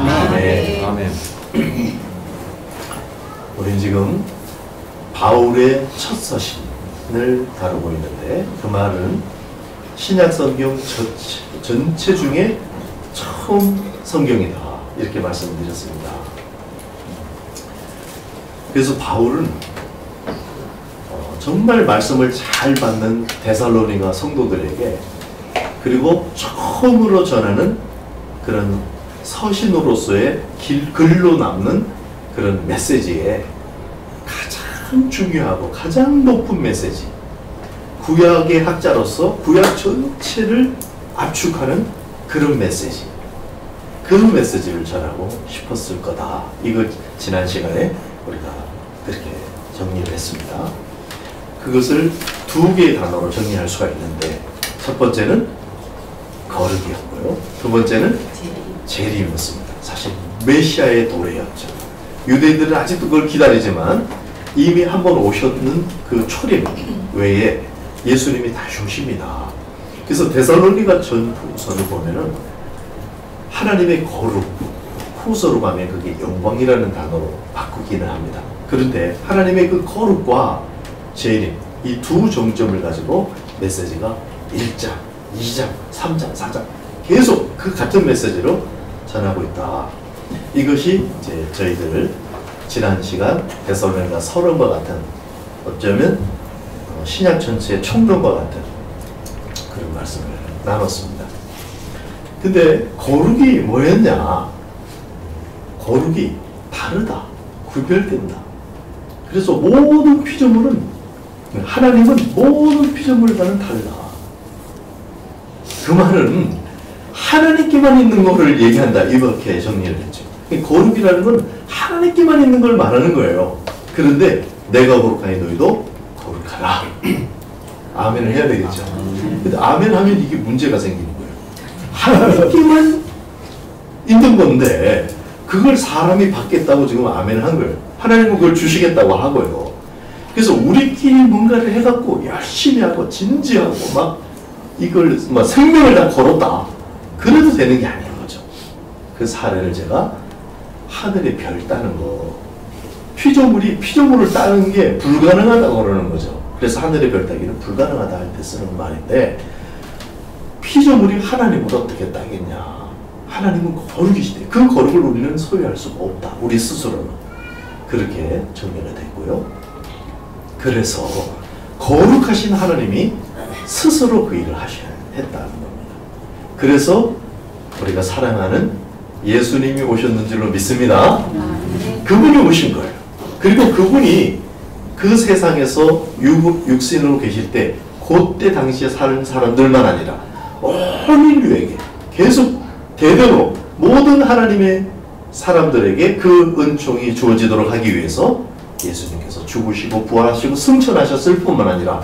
아멘. 아멘. 우린 지금 바울의 첫 서신을 다루고 있는데 그 말은 신약 성경 전체 중에 처음 성경이다 이렇게 말씀드렸습니다. 그래서 바울은 정말 말씀을 잘 받는 데살로니가 성도들에게 그리고 처음으로 전하는 그런 서신으로서의 글로 남는 그런 메시지에 가장 중요하고 가장 높은 메시지, 구약의 학자로서 구약 전체를 압축하는 그런 메시지, 그 메시지를 전하고 싶었을 거다. 이걸 지난 시간에 우리가 그렇게 정리를 했습니다. 그것을 두 개의 단어로 정리할 수가 있는데 첫 번째는 거룩이었고요. 두 번째는 재림이었습니다. 사실 메시아의 도래였죠. 유대인들은 아직도 그걸 기다리지만 이미 한번 오셨는 그 초림 외에 예수님이 다시 오십니다. 그래서 데살로니가 전후서를 보면은 하나님의 거룩, 후서로 가면 그게 영광이라는 단어로 바꾸기는 합니다. 그런데 하나님의 그 거룩과 재림, 이 두 정점을 가지고 메시지가 1장, 2장, 3장, 4장 계속 그 같은 메시지로 전하고 있다. 이것이 이제 저희들 지난 시간 데살로니가 서론과 같은 어쩌면 신약 전체의 총론과 같은 그런 말씀을 나눴습니다. 근데 거룩이 뭐였냐? 거룩이 다르다, 구별된다. 그래서 모든 피조물은 하나님은 모든 피조물과는 다르다. 그 말은 하나님께만 있는 것을 얘기한다 이렇게 정리를 했죠. 거룩이라는 건 하나님께만 있는 걸 말하는 거예요. 그런데 내가 거룩하니 너희도 거룩하라. 아멘을 해야 되겠죠. 근데 아멘 하면 이게 문제가 생기는 거예요. 하나님께만 있는 건데 그걸 사람이 받겠다고 지금 아멘을 한 거예요. 하나님은 그걸 주시겠다고 하고요. 그래서 우리끼리 뭔가를 해갖고 열심히 하고 진지하고 막 이걸 막 생명을 다 걸었다. 그래도 되는 게 아닌 거죠. 그 사례를 제가 하늘의 별 따는 거, 피조물이 피조물을 따는 게 불가능하다고 그러는 거죠. 그래서 하늘의 별 따기는 불가능하다 할 때 쓰는 말인데 피조물이 하나님을 어떻게 따겠냐. 하나님은 거룩이시대. 그 거룩을 우리는 소유할 수가 없다. 우리 스스로는. 그렇게 정리가 됐고요. 그래서 거룩하신 하나님이 스스로 그 일을 했다는 겁니다. 그래서 우리가 사랑하는 예수님이 오셨는 줄로 믿습니다. 그분이 오신 거예요. 그리고 그분이 그 세상에서 육신으로 계실 때 그때 당시에 사는 사람들만 아니라 온 인류에게 계속 대대로 모든 하나님의 사람들에게 그 은총이 주어지도록 하기 위해서 예수님께서 죽으시고 부활하시고 승천하셨을 뿐만 아니라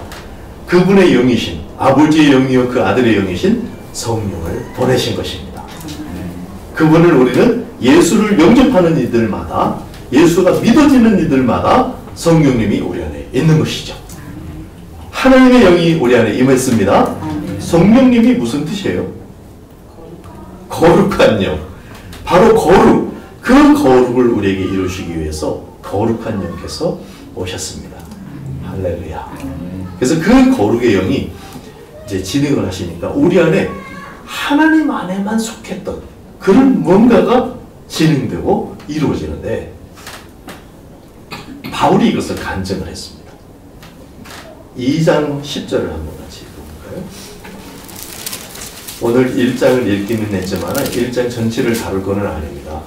그분의 영이신 아버지의 영이요 그 아들의 영이신 성령을 보내신 것입니다. 그분을 우리는 예수를 영접하는 이들마다 예수가 믿어지는 이들마다 성령님이 우리 안에 있는 것이죠. 하나님의 영이 우리 안에 임했습니다. 성령님이 무슨 뜻이에요? 거룩한 영. 바로 거룩. 그 거룩을 우리에게 이루시기 위해서 거룩한 영께서 오셨습니다. 할렐루야. 그래서 그 거룩의 영이 이제 진행을 하시니까 우리 안에 하나님 안에만 속했던 그런 뭔가가 진행되고 이루어지는데 바울이 이것을 간증을 했습니다. 2장 10절을 한번 같이 읽어볼까요? 오늘 1장을 읽기는 했지만 1장 전체를 다룰 건 아닙니다.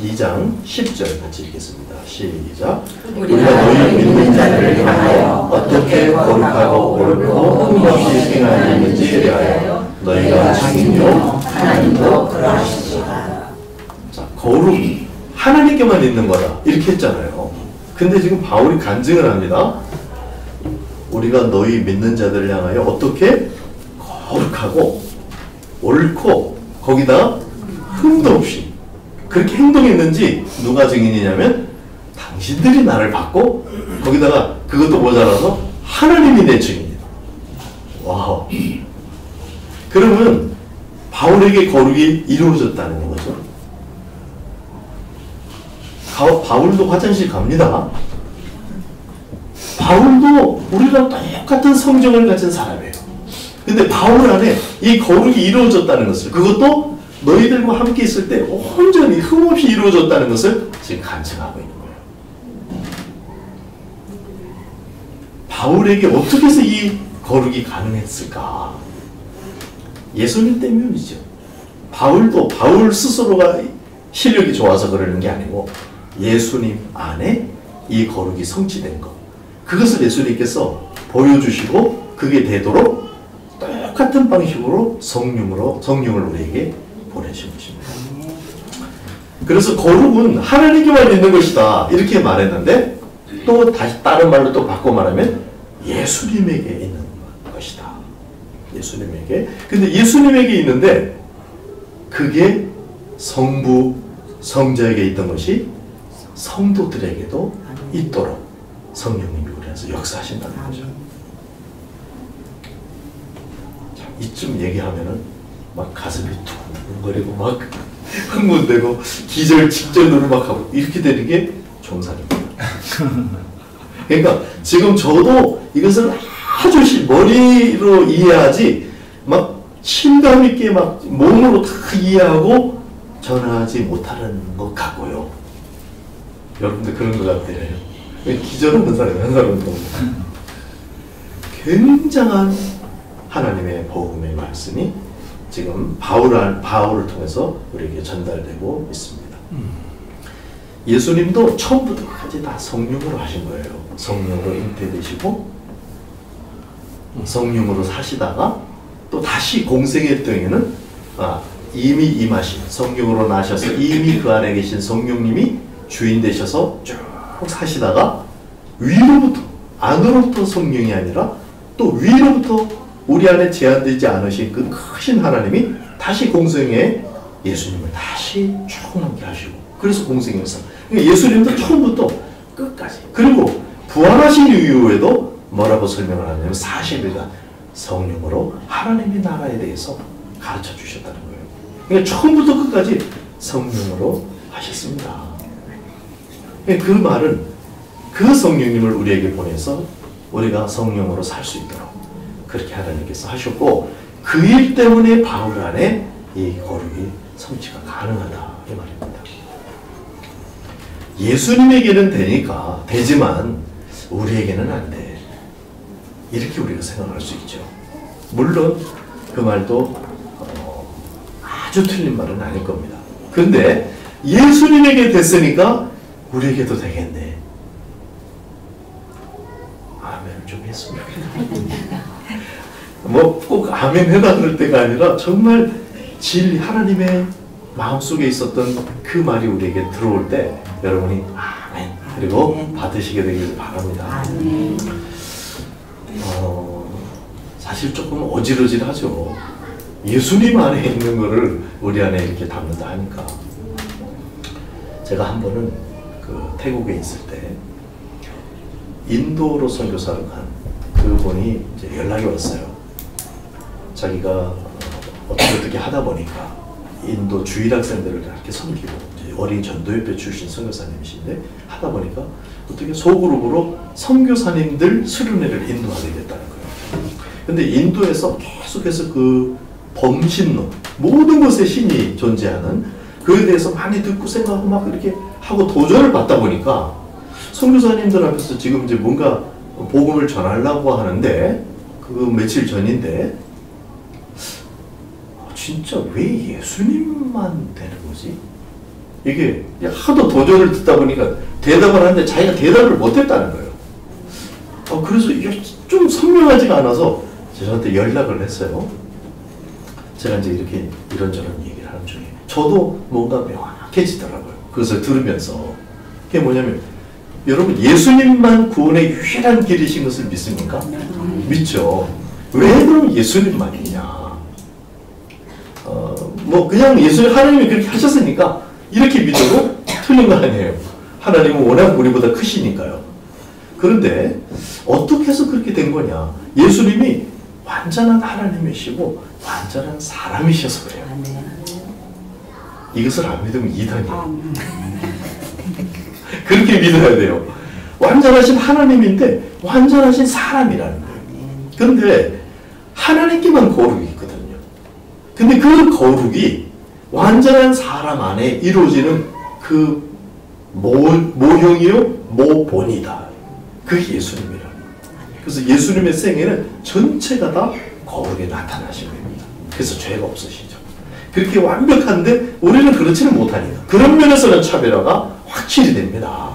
2장 10절 같이 읽겠습니다. 시작. 우리가 너희 믿는 자를 향하여 어떻게 거룩하고 옳고 흠없이 행하였는지 대하여 너희가 증인요 하나님도 그러하시리라. 자, 거룩 하나님께만 있는 거다 이렇게 했잖아요. 근데 지금 바울이 간증을 합니다. 우리가 너희 믿는 자들을 향하여 어떻게 거룩하고 옳고 거기다 흠도 없이 그렇게 행동했는지 누가 증인이냐면 당신들이 나를 받고 거기다가 그것도 모자라서 하나님이 내 증인이다. 와우. 그러면 바울 바울에게 거룩이 이루어졌다는 거죠. 바울도 화장실 갑니다. 바울도 우리랑 똑같은 성정을 가진 사람이에요. 근데 바울 안에 이 거룩이 이루어졌다는 것을, 그것도 너희들과 함께 있을 때 온전히 흠없이 이루어졌다는 것을 지금 간증하고 있는 거예요. 바울에게 어떻게 해서 이 거룩이 가능했을까? 예수님 때문이죠. 바울도 바울 스스로가 실력이 좋아서 그러는 게 아니고 예수님 안에 이 거룩이 성취된 것, 그것을 예수님께서 보여주시고 그게 되도록 똑같은 방식으로 성령을 우리에게 보내신 것입니다. 그래서 거룩은 하나님께만 있는 것이다 이렇게 말했는데, 또 다시 다른 말로 또 바꿔 말하면 예수님에게 있는 것이다. 예수님에게. 근데 예수님에게 있는데 그게 성부, 성자에게 있던 것이 성도들에게도 있도록 성령님이 우리에서 역사하신다는 거죠. 이쯤 얘기하면은 막 가슴이 두근거리고 막 흥분되고 기절 직전으로 막 하고 이렇게 되는 게 종살입니다. 그러니까 지금 저도 이것을 아주 머리로 이해하지 막 실감 있게 막 몸으로 다 이해하고 전하지 못하는 것 같고요. 여러분들 그런 것 같아요. 기절하는 사람이 한 사람도 굉장한 하나님의 복음의 말씀이 지금 바울을 통해서 우리에게 전달되고 있습니다. 예수님도 처음부터 끝까지 다 성령으로 하신 거예요. 성령으로 잉태되시고 성령으로 사시다가 또 다시 공생의 때에는 이미 임하신 성령으로 나셔서 이미 그 안에 계신 성령님이 주인 되셔서 쭉 사시다가 위로부터, 안으로부터 성령이 아니라 또 위로부터 우리 안에 제한되지 않으신 그 크신 하나님이 다시 공생에 예수님을 다시 충만케 하시고, 그래서 공생에서 그러니까 예수님도 처음부터 끝까지, 그리고 부활하신 이후에도 뭐라고 설명을 하냐면 40일간 성령으로 하나님의 나라에 대해서 가르쳐 주셨다는 거예요. 그러니까 처음부터 끝까지 성령으로 하셨습니다. 그 말은 그 성령님을 우리에게 보내서 우리가 성령으로 살 수 있도록 그렇게 하나님께서 하셨고, 그 일 때문에 바울 안에 이 거룩이 성취가 가능하다 이 말입니다. 예수님에게는 되지만 우리에게는 안 돼. 이렇게 우리가 생각할 수 있죠. 물론 그 말도 아주 틀린 말은 아닐 겁니다. 근데 예수님에게 됐으니까 우리에게도 되겠네. 아멘 좀 했으면 좋겠네. 뭐 꼭 아멘 해다 그럴 때가 아니라 정말 진리, 하나님의 마음속에 있었던 그 말이 우리에게 들어올 때 여러분이 아멘 그리고 받으시게 되길 바랍니다. 사실 조금 어지러지하죠. 예수님 안에 있는 거를 우리 안에 이렇게 담는다 하니까. 제가 한 번은 그 태국에 있을 때 인도로 선교사를 간 그분이 이제 연락이 왔어요. 자기가 어떻게 하다 보니까 인도 주일 학생들을 이렇게 섬기고, 어린 전도협회 출신 선교사님이신데 하다 보니까 어떻게 소그룹으로 선교사님들 수련회를 인도하게 됐다는 거예요. 근데 인도에서 계속해서 그 범신론, 모든 것에 신이 존재하는 그에 대해서 많이 듣고 생각하고 막 이렇게 하고 도전을 받다 보니까 선교사님들 앞에서 지금 이제 뭔가 복음을 전하려고 하는데, 그 며칠 전인데 진짜 왜 예수님만 되는 거지? 이게 하도 도전을 듣다 보니까 대답을 하는데 자기가 대답을 못했다는 거예요. 그래서 이게 좀 선명하지가 않아서 저한테 연락을 했어요. 제가 이제 이렇게 이런저런 얘기를 하는 중에 저도 뭔가 명확해지더라고요. 그것을 들으면서. 그게 뭐냐면, 여러분 예수님만 구원의 유일한 길이신 것을 믿습니까? 믿죠. 왜 그럼 예수님만이냐? 뭐 그냥 예수님, 하나님이 그렇게 하셨으니까 이렇게 믿어도 틀린 거 아니에요. 하나님은 워낙 우리보다 크시니까요. 그런데 어떻게 해서 그렇게 된 거냐? 예수님이 완전한 하나님이시고 완전한 사람이셔서 그래요. 이것을 안 믿으면 이단이에요. 그렇게 믿어야 돼요. 완전하신 하나님인데 완전하신 사람이라는 거예요. 그런데 하나님께만 거룩이 있거든요. 근데 그 거룩이 완전한 사람 안에 이루어지는 그 모형이요 모본이다. 그게 예수님이라는 거예요. 그래서 예수님의 생애는 전체가 다 거룩에 나타나신 겁니다. 그래서 죄가 없으시죠. 그렇게 완벽한데 우리는 그렇지는 못하니까 그런 면에서는 차별화가 확실히 됩니다.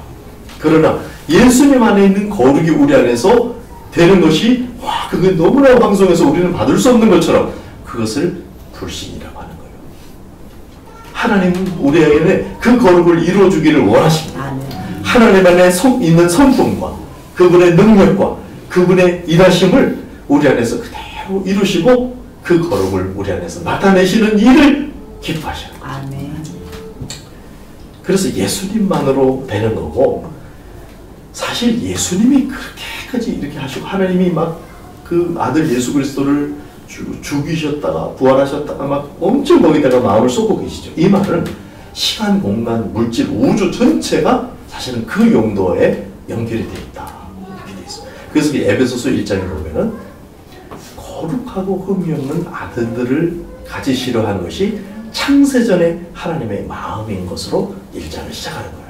그러나 예수님 안에 있는 거룩이 우리 안에서 되는 것이 와 그게 너무나 방송에서 우리는 받을 수 없는 것처럼 그것을 불신이라고 하는 거예요. 하나님은 우리에게 그 거룩을 이루어주기를 원하십니다. 하나님 안에 있는 성품과 그분의 능력과 그분의 일하심을 우리 안에서 그대로 이루시고 그 거룩을 우리 안에서 나타내시는 일을 기뻐하셔요. 그래서 예수님만으로 되는 거고 사실 예수님이 그렇게까지 이렇게 하시고 하나님이 막 그 아들 예수 그리스도를 죽이셨다가 부활하셨다가 막 엄청 거기다가 마음을 쏟고 계시죠. 이 말은 시간, 공간, 물질, 우주 전체가 사실은 그 용도에 연결이 되어 있다. 이렇게 되어 있어요. 그래서 에베소서 1장에 보면은 거룩하고 흠이 없는 아들들을 가지시려 하는 것이 창세전에 하나님의 마음인 것으로 1장을 시작하는 거예요.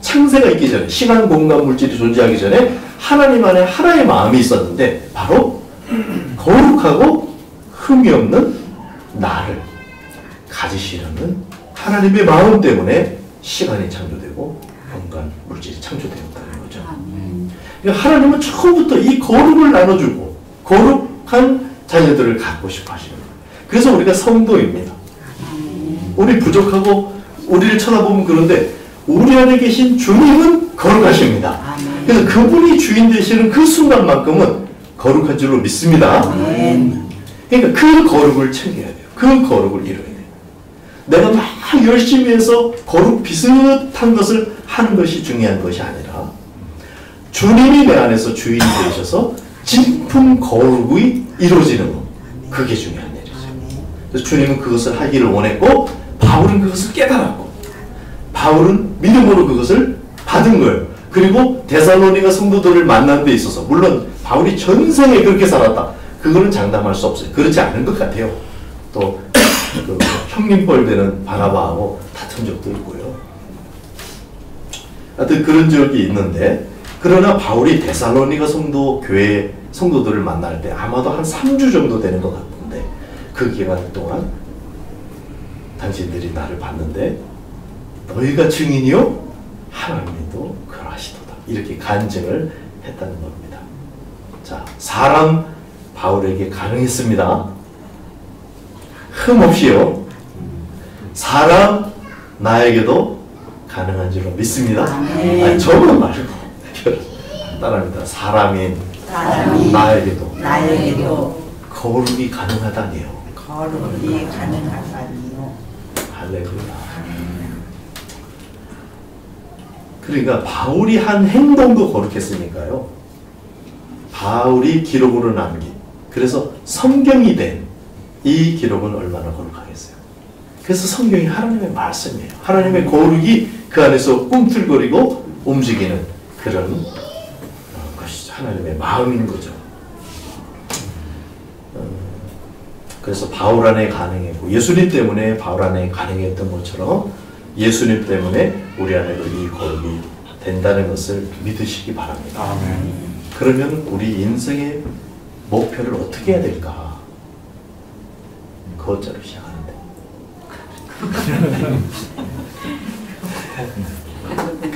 창세가 있기 전에 시간, 공간, 물질이 존재하기 전에 하나님 안에 하나의 마음이 있었는데 바로 거룩하고 흠이 없는 나를 가지시려는 하나님의 마음 때문에 시간이 창조되고 공간, 물질이 창조되었다는 거죠. 그러니까 하나님은 처음부터 이 거룩을 나눠주고 거룩한 자녀들을 갖고 싶어 하시는 거예요. 그래서 우리가 성도입니다. 우리 부족하고 우리를 쳐다보면 그런데 우리 안에 계신 주님은 거룩하십니다. 그래서 그분이 주인 되시는 그 순간만큼은 거룩한 줄로 믿습니다. 그러니까 그 거룩을 챙겨야 돼요. 그 거룩을 이뤄야 돼요. 내가 막 열심히 해서 거룩 비슷한 것을 하는 것이 중요한 것이 아니라 주님이 내 안에서 주인이 되셔서 진품 거룩이 이루어지는 것. 그게 중요한 일이죠. 그래서 주님은 그것을 하기를 원했고 바울은 그것을 깨달았고 바울은 믿음으로 그것을 받은 거예요. 그리고 데살로니가 성도들을 만난 데 있어서 물론 바울이 전생에 그렇게 살았다. 그거는 장담할 수 없어요. 그렇지 않은 것 같아요. 또 그 형님뻘 되는 바나바하고 다툰 적도 있고요. 하여튼 그런 적이 있는데 그러나 바울이 데살로니가 교회 성도들을 만날 때 아마도 한 3주 정도 되는 것 같은데 그 기간 동안 당신들이 나를 봤는데 너희가 증인이요? 하나님도 그러하시도다. 이렇게 간증을 했다는 겁니다. 자, 사람 바울에게 가능했습니다. 흠없이요. 사람 나에게도 가능한 줄로 믿습니다. 아니, 저만 말고 따라합니다. 사람인 나에게도 거룩이 가능하다니요. 거룩이 가능하다니요. 할렐루야. 그러니까 바울이 한 행동도 거룩했으니까요. 바울이 기록으로 남긴 그래서 성경이 된 이 기록은 얼마나 거룩하겠어요. 그래서 성경이 하나님의 말씀이에요. 하나님의 거룩이 그 안에서 꿈틀거리고 움직이는 그런 것이 하나님의 마음인 거죠. 그래서 바울 안에 가능했고 예수님 때문에 바울 안에 가능했던 것처럼 예수님 때문에 우리 안에도 이 거룩이 된다는 것을 믿으시기 바랍니다. 아멘. 그러면 우리 인생의 목표를 어떻게 해야 될까? 그것자로 시작하는데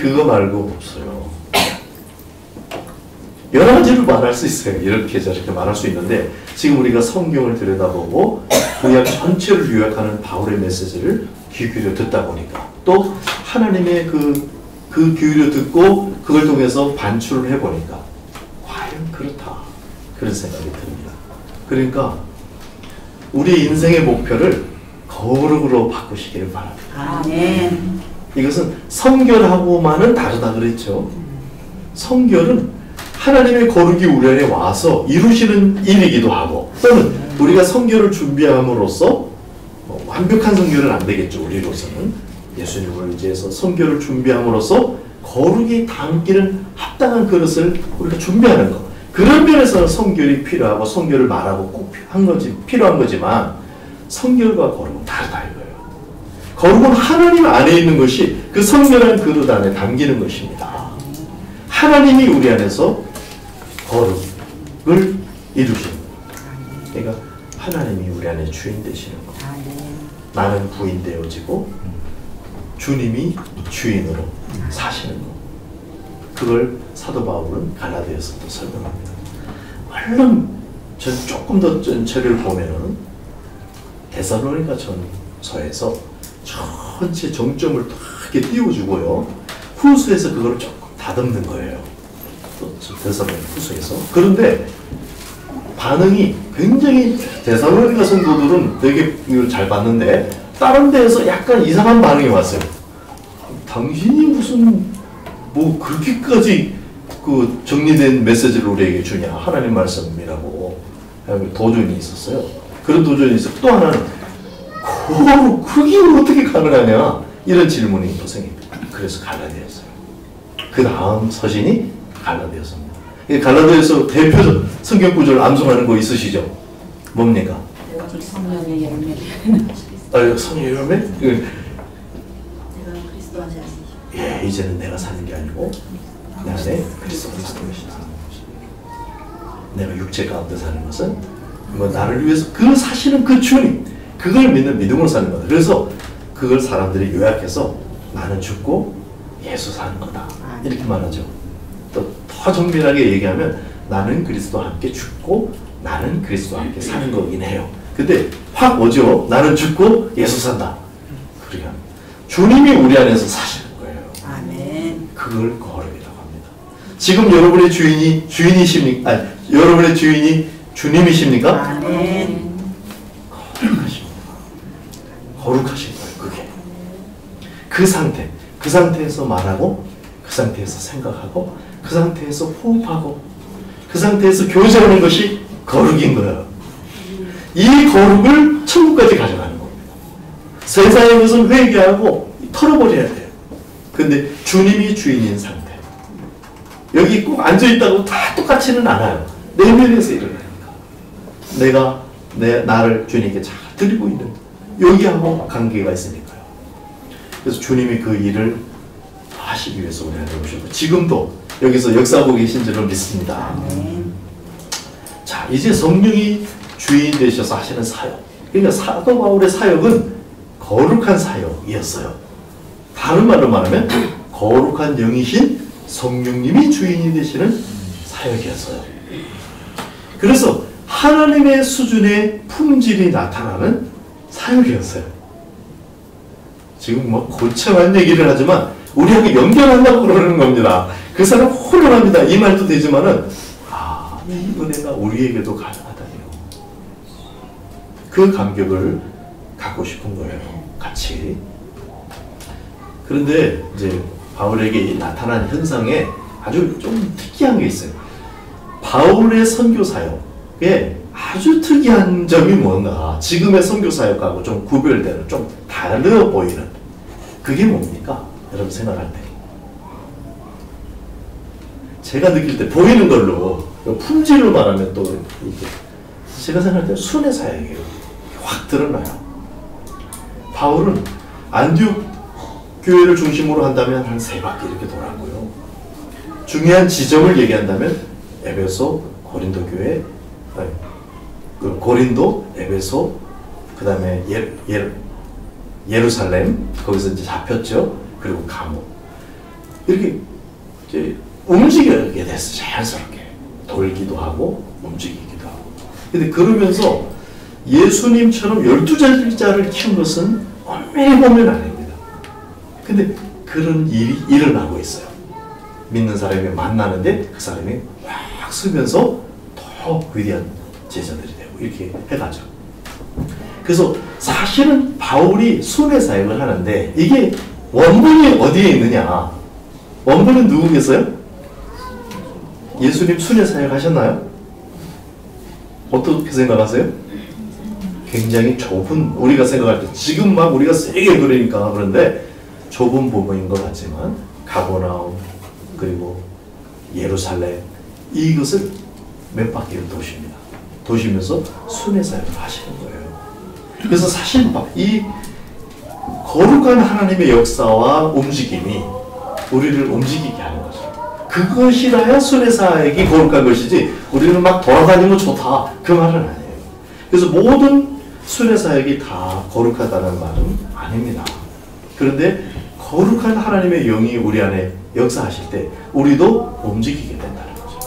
그거 말고 없어요. 여러 가지로 말할 수 있어요. 이렇게 저렇게 말할 수 있는데 지금 우리가 성경을 들여다보고 구약 전체를 요약하는 바울의 메시지를 귀 기울여 듣다 보니까 또 하나님의 그 기울여 듣고 그걸 통해서 반출을 해보니까 과연 그렇다 그런 생각이 듭니다. 그러니까 우리 인생의 목표를 거룩으로 바꾸시기를 바랍니다. 아멘. 이것은 성결하고만은 다르다 그랬죠. 성결은 하나님의 거룩이 우리 안에 와서 이루시는 일이기도 하고, 또는 우리가 선교를 준비함으로써 완벽한 선교는 안 되겠죠. 우리로서는 예수님을 의지해서 선교를 준비함으로써 거룩이 담기는 합당한 그릇을 우리가 준비하는 것, 그런 면에서는 선결이 필요하고 선결을 말하고 꼭 필요한 거지만 선결과 거룩은 다르다 이거예요. 거룩은 하나님 안에 있는 것이 그 선결한 그릇 안에 담기는 것입니다. 하나님이 우리 안에서 거룩을 이루시는 거예요. 그러니까 하나님이 우리 안에 주인 되시는 거예요. 나는 부인 되어지고 주님이 주인으로 사시는 거. 그걸 사도 바울은 갈라디아서도 설명합니다. 물론 전 조금 더 전체를 보면은 데살로니가 전서에서 전체 정점을 크게 띄워주고요. 후서에서 그걸 조금 다듬는 거예요. 데살로니가 후서에서. 그런데 반응이 굉장히 데살로니가 성도들은 되게 이걸 잘 봤는데 다른 데에서 약간 이상한 반응이 왔어요. 당신이 무슨 뭐 그렇게까지 그 정리된 메시지를 우리에게 주냐, 하나님 말씀이라고 도전이 있었어요. 그런 도전이 있었고, 또 하나는 그게 어떻게 가능하냐 이런 질문이 또 생깁니다. 그래서 갈라디아서예요. 그 다음 서신이 갈라디아서입니다. 갈라디아서 대표적 성경 구절을 암송하는 거 있으시죠? 뭡니까? 성령의 열매. 성령의 열매? 내가 그리스도 안에 예, 이제는 내가 사는 게 아니고 내 안에 그리스도가 사는 것이다. 내가 육체 가운데 사는 것은 뭐 나를 위해서 그 사시는 그 주님, 그걸 믿는 믿음으로 사는 거다. 그래서 그걸 사람들이 요약해서 나는 죽고 예수 사는 거다 이렇게 말하죠. 또 더 정밀하게 얘기하면 나는 그리스도와 함께 죽고 나는 그리스도와 함께 사는 거긴 해요. 근데 확 오죠. 나는 죽고 예수 산다. 그러니까 주님이 우리 안에서 사시는 거예요. 아멘. 그걸 거룩이라고 합니다. 지금 여러분의 주인이십니까? 아니, 여러분의 주인이 주님이십니까? 아멘. 거룩하십니다. 거룩하신 거예요. 그게 그 상태에서 말하고, 그 상태에서 생각하고, 그 상태에서 호흡하고, 그 상태에서 교제하는 것이 거룩인 거예요. 이 거룩을 천국까지 가져가는 겁니다. 세상의 것은 회개하고 털어버려야 돼요. 근데 주님이 주인인 상태. 여기 꼭 앉아있다고 다 똑같지는 않아요. 내면에서 일어나니까. 나를 주님께 잘 드리고 있는 여기하고 관계가 있으니까요. 그래서 주님이 그 일을 하시기 위해서 우리 안에 오셨고, 지금도 여기서 역사하고 계신 줄로 믿습니다. 자, 이제 성령이 주인 되셔서 하시는 사역. 그러니까 사도 바울의 사역은 거룩한 사역이었어요. 다른 말로 말하면 거룩한 영이신 성령님이 주인이 되시는 사역이었어요. 그래서 하나님의 수준의 품질이 나타나는 사역이었어요. 지금 뭐 고청한 얘기를 하지만 우리하고 연결한다고 그러는 겁니다. 그 사람 훌륭합니다. 이 말도 되지만은 이 은혜가 우리에게도 가능하다니요. 그 감격을 갖고 싶은 거예요. 같이. 그런데 이제 바울에게 나타난 현상에 아주 좀 특이한 게 있어요. 바울의 선교 사역에 아주 특이한 점이 뭔가, 지금의 선교 사역하고 좀 구별되는, 좀 달라 보이는, 그게 뭡니까? 여러분 생각할 때. 제가 느낄 때 보이는 걸로, 품질로 말하면 또 이게 제가 생각할 때 순회 사역이에요. 확 드러나요. 바울은 안디옥 교회를 중심으로 한다면 한 3바퀴 이렇게 돌았고요. 중요한 지점을 얘기한다면 에베소, 고린도 교회, 고린도, 에베소, 그 다음에 예루살렘, 거기서 이제 잡혔죠. 그리고 감옥. 이렇게 이제 움직이게 됐어요. 자연스럽게. 돌기도 하고, 움직이기도 하고. 근데 그러면서 예수님처럼 12제자를 키운 것은 엄밀히 보면 아닙니다. 근데 그런 일이 일어나고 있어요. 믿는 사람이 만나는데 그 사람이 확 쓰면서 더 위대한 제자들이 되고 이렇게 해가죠. 그래서 사실은 바울이 순회 사역을 하는데 이게 원본이 어디에 있느냐? 원본은 누구겠어요? 예수님 순회 사역 하셨나요? 어떻게 생각하세요? 굉장히 좁은, 우리가 생각할 때 지금 막 우리가 세게 그러니까 그런데 좁은 부분인 것 같지만 가버나움 그리고 예루살렘 이것을 몇 바퀴를 도십니다. 도시면서 순회 사역을 하시는 거예요. 그래서 사실 이 거룩한 하나님의 역사와 움직임이 우리를 움직이게 하는 거죠. 그것이라야 순회 사역이 거룩한 것이지 우리는 막 돌아다니면 좋다 그 말은 아니에요. 그래서 모든 순회 사역이 다 거룩하다는 말은 아닙니다. 그런데 거룩한 하나님의 영이 우리 안에 역사하실 때 우리도 움직이게 된다는 거죠.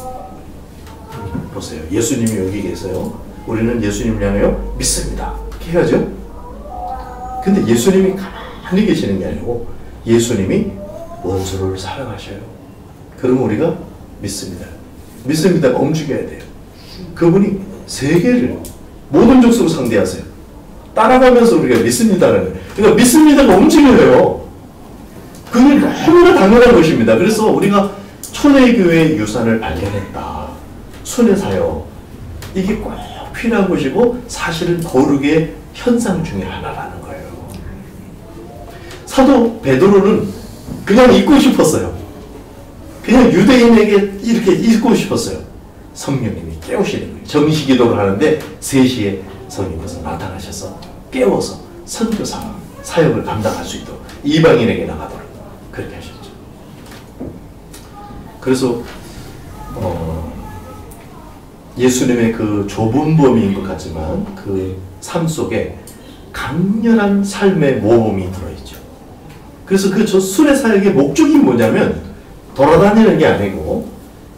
보세요. 예수님이 여기 계세요. 우리는 예수님을 향하여 믿습니다. 이렇게 해야죠. 근데 예수님이 가만히 계시는 게 아니고 예수님이 원수를 사랑하셔요. 그러면 우리가 믿습니다. 믿습니다가 움직여야 돼요. 그분이 세계를 모든 족속을 상대하세요. 따라가면서 우리가 믿습니다라는 거예요. 그러니까 믿습니다가 움직여요. 그게 너무나 당연한 것입니다. 그래서 우리가 초대교회의 유산을 발견했다. 순회사역. 이게 꼭 필요한 것이고 사실은 거룩의 현상 중에 하나라는 거예요. 사도 베드로는 그냥 잊고 싶었어요. 그냥 유대인에게 이렇게 잊고 싶었어요. 성령님이 깨우시는 거예요. 정시기도를 하는데 3시에 성령께서 나타나셔서 깨워서 선교사 사역을 감당할 수 있도록 이방인에게 나가도록 그렇게 하셨죠. 그래서 예수님의 그 좁은 범위인 것 같지만 그 삶 속에 강렬한 삶의 모범이 들어있죠. 그래서 그 순회 사역의 목적이 뭐냐면 돌아다니는 게 아니고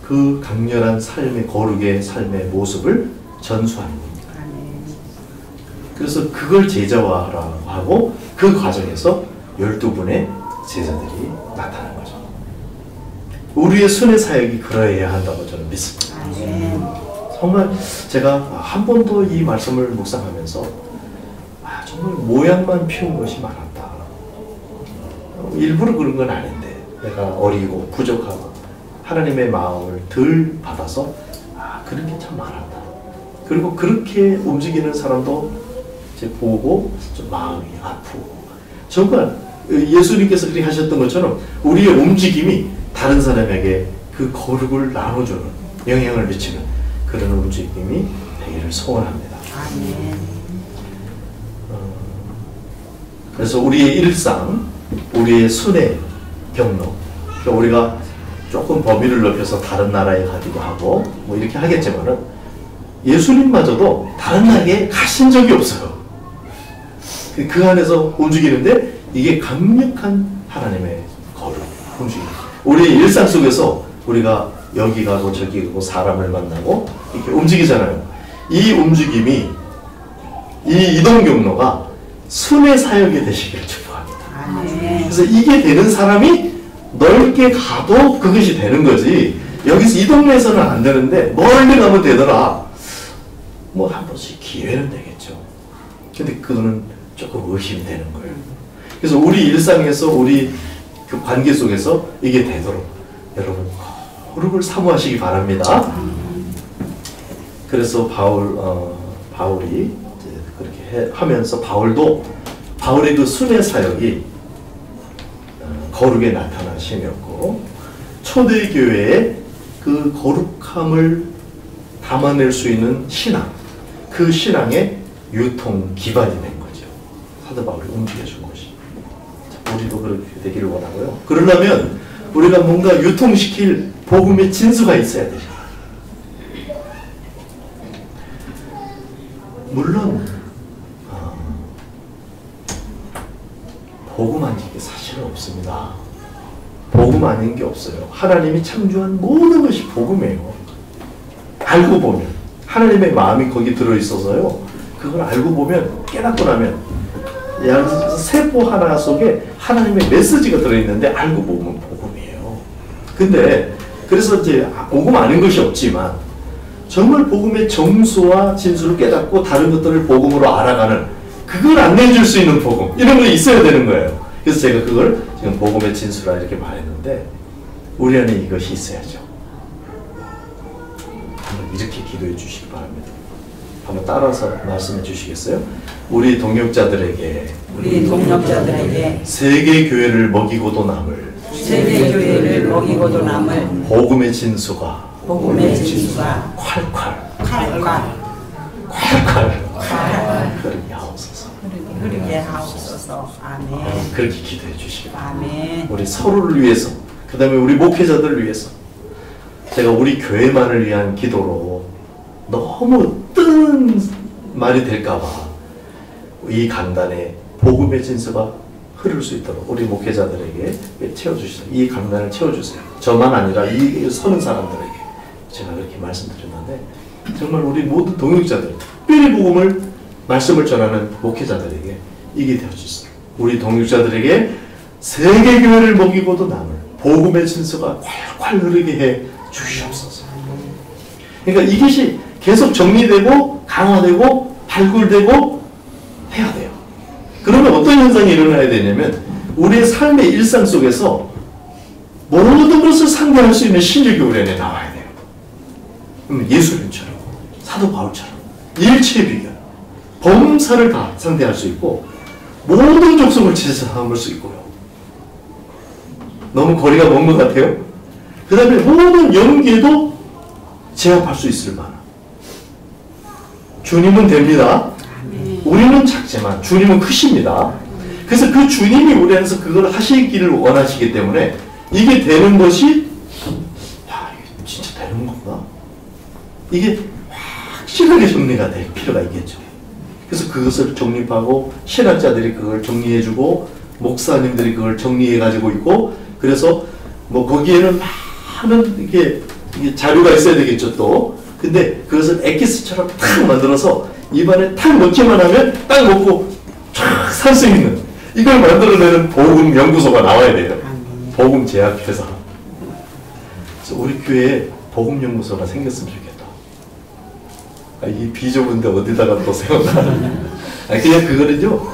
그 강렬한 삶의 거룩의 삶의 모습을 전수하는 겁니다. 그래서 그걸 제자화하라고 하고 그 과정에서 12분의 제자들이 나타난 거죠. 우리의 순회 사역이 그러해야 한다고 저는 믿습니다. 정말 제가 한 번도 이 말씀을 묵상하면서 정말 모양만 피운 것이 많았다. 일부러 그런 건 아닌데 내가 어리고 부족하고 하나님의 마음을 덜 받아서 그런 게 참 많았다. 그리고 그렇게 움직이는 사람도 이제 보고 좀 마음이 아프고 정말 예수님께서 그렇게 하셨던 것처럼 우리의 움직임이 다른 사람에게 그 거룩을 나눠주는 영향을 미치는 그런 움직임이 되기를 소원합니다. 그래서 우리의 일상, 우리의 순회 경로, 그러니까 우리가 조금 범위를 넓혀서 다른 나라에 가기도 하고 뭐 이렇게 하겠지만은 예수님마저도 다른 나라에 가신 적이 없어요. 그 안에서 움직이는데 이게 강력한 하나님의 거룩 움직임. 우리의 일상 속에서 우리가 여기 가고 저기 가고 사람을 만나고 이렇게 움직이잖아요. 이 움직임이 이 이동 경로가 순회 사역이 되시기를 축복합니다. 그래서 이게 되는 사람이 넓게 가도 그것이 되는 거지. 여기서 이 동네에서는 안 되는데 멀리 가면 되더라. 뭐 한 번씩 기회는 되겠죠. 근데 그거는 조금 의심이 되는 거예요. 그래서 우리 일상에서 우리 그 관계 속에서 이게 되도록 여러분 거룩을 사모하시기 바랍니다. 그래서 바울이 그렇게 하면서 바울의 그 순회 사역이 거룩에 나타나심이었고 초대교회의 그 거룩함을 담아낼 수 있는 신앙, 그 신앙의 유통 기반이 된 거죠. 사도 바울이 움직여준 것이. 우리도 그렇게 되기를 원하고요. 그러려면 우리가 뭔가 유통시킬 복음의 진수가 있어야 되죠. 물론 복음 아닌 게 사실은 없습니다. 복음 아닌 게 없어요. 하나님이 창조한 모든 것이 복음이에요. 알고 보면 하나님의 마음이 거기 들어있어서요. 그걸 알고 보면 깨닫고 나면 세포 하나 속에 하나님의 메시지가 들어있는데 알고 보면 복음이에요. 근데 그래서 이제 복음 아닌 것이 없지만 정말 복음의 정수와 진수를 깨닫고 다른 것들을 복음으로 알아가는 그걸 안내해줄 수 있는 복음 이런 거 있어야 되는 거예요. 그래서 제가 그걸 지금 복음의 진수라 이렇게 말했는데 우리 안에 이것이 있어야죠. 이렇게 기도해 주시기 바랍니다. 한번 따라서 말씀해 주시겠어요? 우리 동역자들에게 세계 교회를 먹이고도 남을 복음의 진수가 콸콸 흐르게 하옵소서. 아멘. 그렇게 기도해 주시기 바랍니다. 아멘. 우리 서로를 위해서, 그 다음에 우리 목회자들을 위해서, 제가 우리 교회만을 위한 기도로 너무 뜬 말이 될까봐 이 강단에 복음의 진수가 흐를 수 있도록 우리 목회자들에게 채워주시죠. 이 강단을 채워주세요. 저만 아니라 이 서는 사람들에게 제가 그렇게 말씀드렸는데, 정말 우리 모든 동역자들, 특별히 복음을 말씀을 전하는 목회자들에게 이게 되어주세요. 우리 동역자들에게 세계교회를 먹이고도 남을 복음의 진수가 콸콸 흐르게 해 주시옵소서. 그러니까 이것이 계속 정리되고 강화되고 발굴되고 해야 돼요. 그러면 어떤 현상이 일어나야 되냐면, 우리의 삶의 일상 속에서 모든 것을 상대할 수 있는 신뢰교회 안에 나와야 돼요. 그럼 예수님처럼, 사도 바울처럼 일체의 비결, 범사를 다 상대할 수 있고 모든 족속을 제사함을 수 있고요. 너무 거리가 먼 것 같아요. 그 다음에 모든 연계도 제압할 수 있을 만한, 주님은 됩니다. 우리는 작지만 주님은 크십니다. 그래서 그 주님이 우리 안에서 그걸 하시기를 원하시기 때문에 이게 되는 것이, 야, 이게 진짜 되는 건가? 이게 확실하게 정리가 될 필요가 있겠죠. 그래서 그것을 정립하고 신학자들이 그걸 정리해주고 목사님들이 그걸 정리해가지고 있고, 그래서 뭐 거기에는 많은 이게 자료가 있어야 되겠죠 또. 근데 그것을 엑기스처럼 탁 만들어서 입안에 탁 넣기만 하면 딱 먹고 쫙 살 수 있는, 이걸 만들어내는 복음 연구소가 나와야 돼요. 복음 제약회사. 그래서 우리 교회에 복음 연구소가 생겼으면 좋겠다. 이 비좁은데 어디다가 또 세워놔. 그냥 그거는요,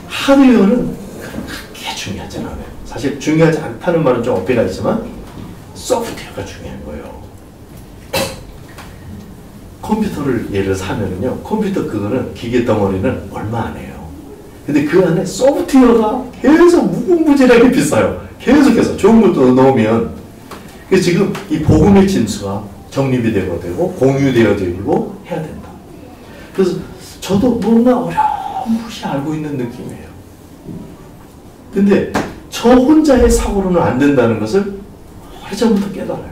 하드웨어는 그렇게 중요하지 않아요. 사실 중요하지 않다는 말은 좀 어폐가 있지만 소프트웨어가 중요한 거예요. 컴퓨터를 예를 사면은요, 컴퓨터 그거는 기계 덩어리는 얼마 안 해요. 근데 그 안에 소프트웨어가 계속 무궁무진하게 비싸요. 계속해서 좋은 것도 넣으면. 그래서 지금 이 복음의 진수가 정립이 되고 공유되어 되고 해야 된다. 그래서 저도 너무나 어렴풋이 알고 있는 느낌이에요. 근데 저 혼자의 사고로는 안 된다는 것을 오래전부터 깨달아요.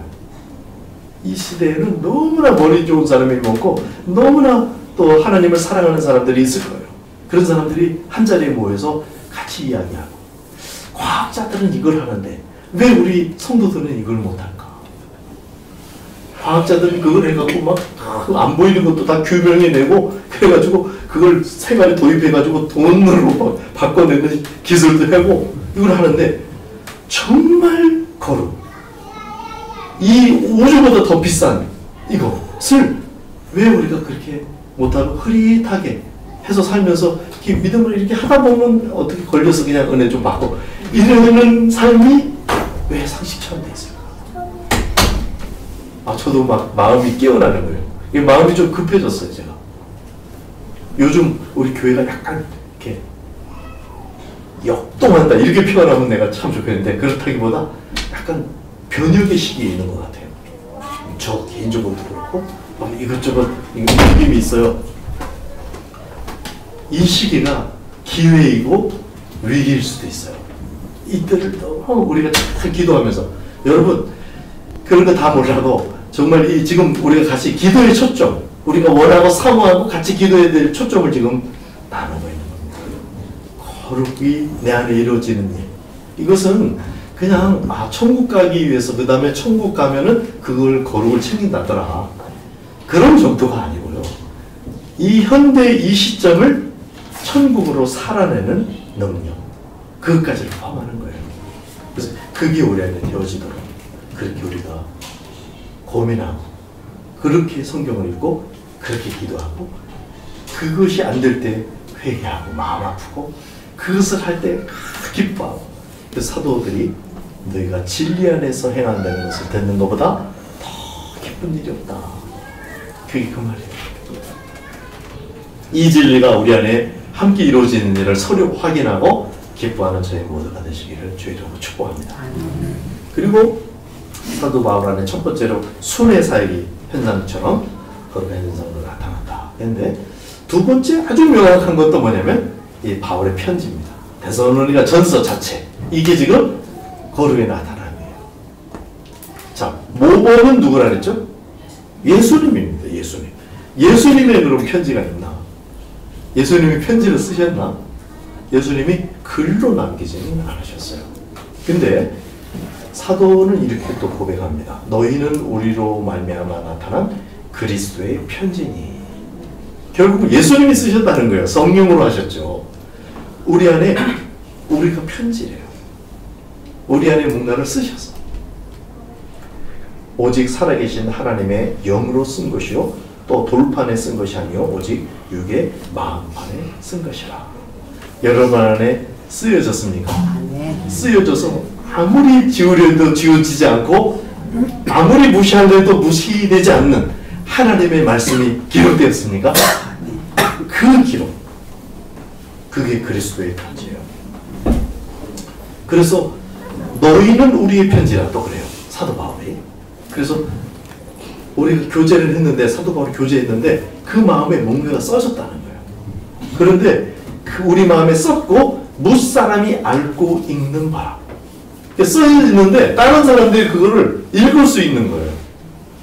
이 시대에는 너무나 머리 좋은 사람이 많고 너무나 또 하나님을 사랑하는 사람들이 있을 거예요. 그런 사람들이 한 자리에 모여서 같이 이야기하고, 과학자들은 이걸 하는데 왜 우리 성도들은 이걸 못할까? 과학자들은 그걸 해갖고 막 안 보이는 것도 다 규명해내고 그래가지고 그걸 생활에 도입해가지고 돈으로 막 바꿔내는 기술도 하고 이걸 하는데, 정말 거룩, 이 우주보다 더 비싼 이것을 왜 우리가 그렇게 못하고 흐릿하게 해서 살면서 이렇게 믿음을 이렇게 하다 보면 어떻게 걸려서 그냥 은혜 좀 받고 이러는 삶이 왜 상식처럼 돼 있을까? 저도 막 마음이 깨어나는 거예요. 이 마음이 좀 급해졌어요, 제가. 요즘 우리 교회가 약간 이렇게 역동한다 이렇게 표현하면 내가 참 좋겠는데, 그렇다기보다 약간 변혁의 시기에 있는 것 같아요. 저 개인적으로도 그렇고 막 이것저것 느낌이 있어요. 이 시기가 기회이고 위기일 수도 있어요. 이때를 너무 우리가 잘 기도하면서, 여러분 그런 거 다 몰라도 정말 이 지금 우리가 같이 기도의 초점, 우리가 원하고 사모하고 같이 기도해야 될 초점을 지금 나누고 있는 겁니다. 거룩이 내 안에 이루어지는 일, 이것은 그냥 천국 가기 위해서 그 다음에 천국 가면은 그걸 거룩을 챙긴다더라, 그런 정도가 아니고요. 이 현대 이 시점을 천국으로 살아내는 능력, 그것까지를 포함하는 거예요. 그래서 그게 우리 안에 되어지도록 그렇게 우리가 고민하고, 그렇게 성경을 읽고, 그렇게 기도하고, 그것이 안 될 때 회개하고 마음 아프고, 그것을 할 때 기뻐하고. 그래서 사도들이 너희가 진리 안에서 행한다는 것을 듣는 것보다 더 기쁜 일이 없다. 그게 그 말이에요. 이 진리가 우리 안에 함께 이루어지는 일을 서로 확인하고 기뻐하는 저희 모두가 되시기를 주의 이름으로 축복합니다. 그리고 사도 바울 안에 첫 번째로 순회 사역이 현장처럼 거룩한 현상으로 나타났다. 그런데 두 번째 아주 명확한 것도 뭐냐면 이 바울의 편지입니다. 데살로니가 전서 자체, 이게 지금 거룩에 나타남이에요. 자, 모범은 누구라 그랬죠? 예수님입니다. 예수님. 예수님의 그런 편지가 있나? 예수님이 편지를 쓰셨나? 예수님이 글로 남기지는 않으셨어요. 근데 사도는 이렇게 또 고백합니다. 너희는 우리로 말미암아 나타난 그리스도의 편지니. 결국 예수님이 쓰셨다는 거예요. 성령으로 하셨죠. 우리 안에 우리가 편지래요. 우리 안에 뭔가를 쓰셨어. 오직 살아계신 하나님의 영으로 쓴 것이요 또 돌판에 쓴 것이 아니요 오직 육의 마음판에 쓴 것이라. 여러분 안에 쓰여졌습니까? 쓰여져서 아무리 지우려도 지워지지 않고 아무리 무시하려도 무시되지 않는 하나님의 말씀이 기록되었습니까? 그 기록, 그게 그리스도의 편지예요. 그래서 너희는 우리의 편지라 또 그래요. 사도 바울이. 그래서 우리가 교제를 했는데, 사도 바울이 교제했는데 그 마음에 뭔가가 써졌다는 거예요. 그런데 그 우리 마음에 썼고 무사람이 알고 읽는 바라. 써있는데 다른 사람들이 그거를 읽을 수 있는 거예요.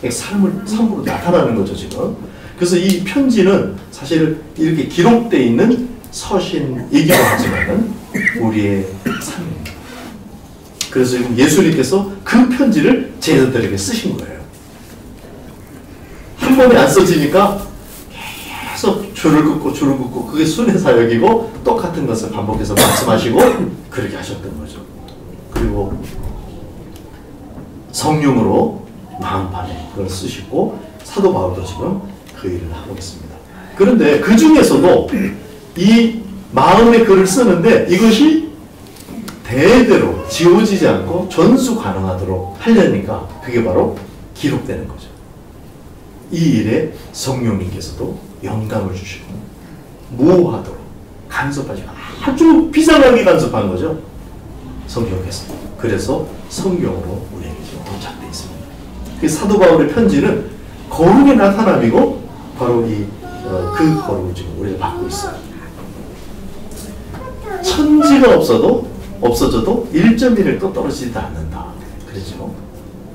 삶으로 나타나는 거죠 지금. 그래서 이 편지는 사실 이렇게 기록되어 있는 서신이기도 하지만 우리의 삶입니다. 그래서 지금 예수님께서 그 편지를 제자들에게 쓰신 거예요. 한 번에 안 써지니까 계속 줄을 긋고 그게 순회 사역이고 똑같은 것을 반복해서 말씀하시고 그렇게 하셨던 거죠. 그리고 성령으로 마음판에 그걸 쓰시고 사도 바울도 지금 그 일을 하고 있습니다. 그런데 그 중에서도 이 마음의 글을 쓰는데 이것이 대대로 지워지지 않고 전수 가능하도록 하려니까 그게 바로 기록되는 거죠. 이 일에 성령님께서도 영감을 주시고 모호하도록 간섭하시고 아주 비상하게 간섭한 거죠. 성경께서. 그래서 성경으로 우리에게 지금 도착되어 있습니다. 그 사도 바울의 편지는 거룩의 나타남이고 바로 그 거룩을 지금 우리가 받고 있어요. 천지가 없어져도 1.1도 떨어지지 않는다. 그렇죠?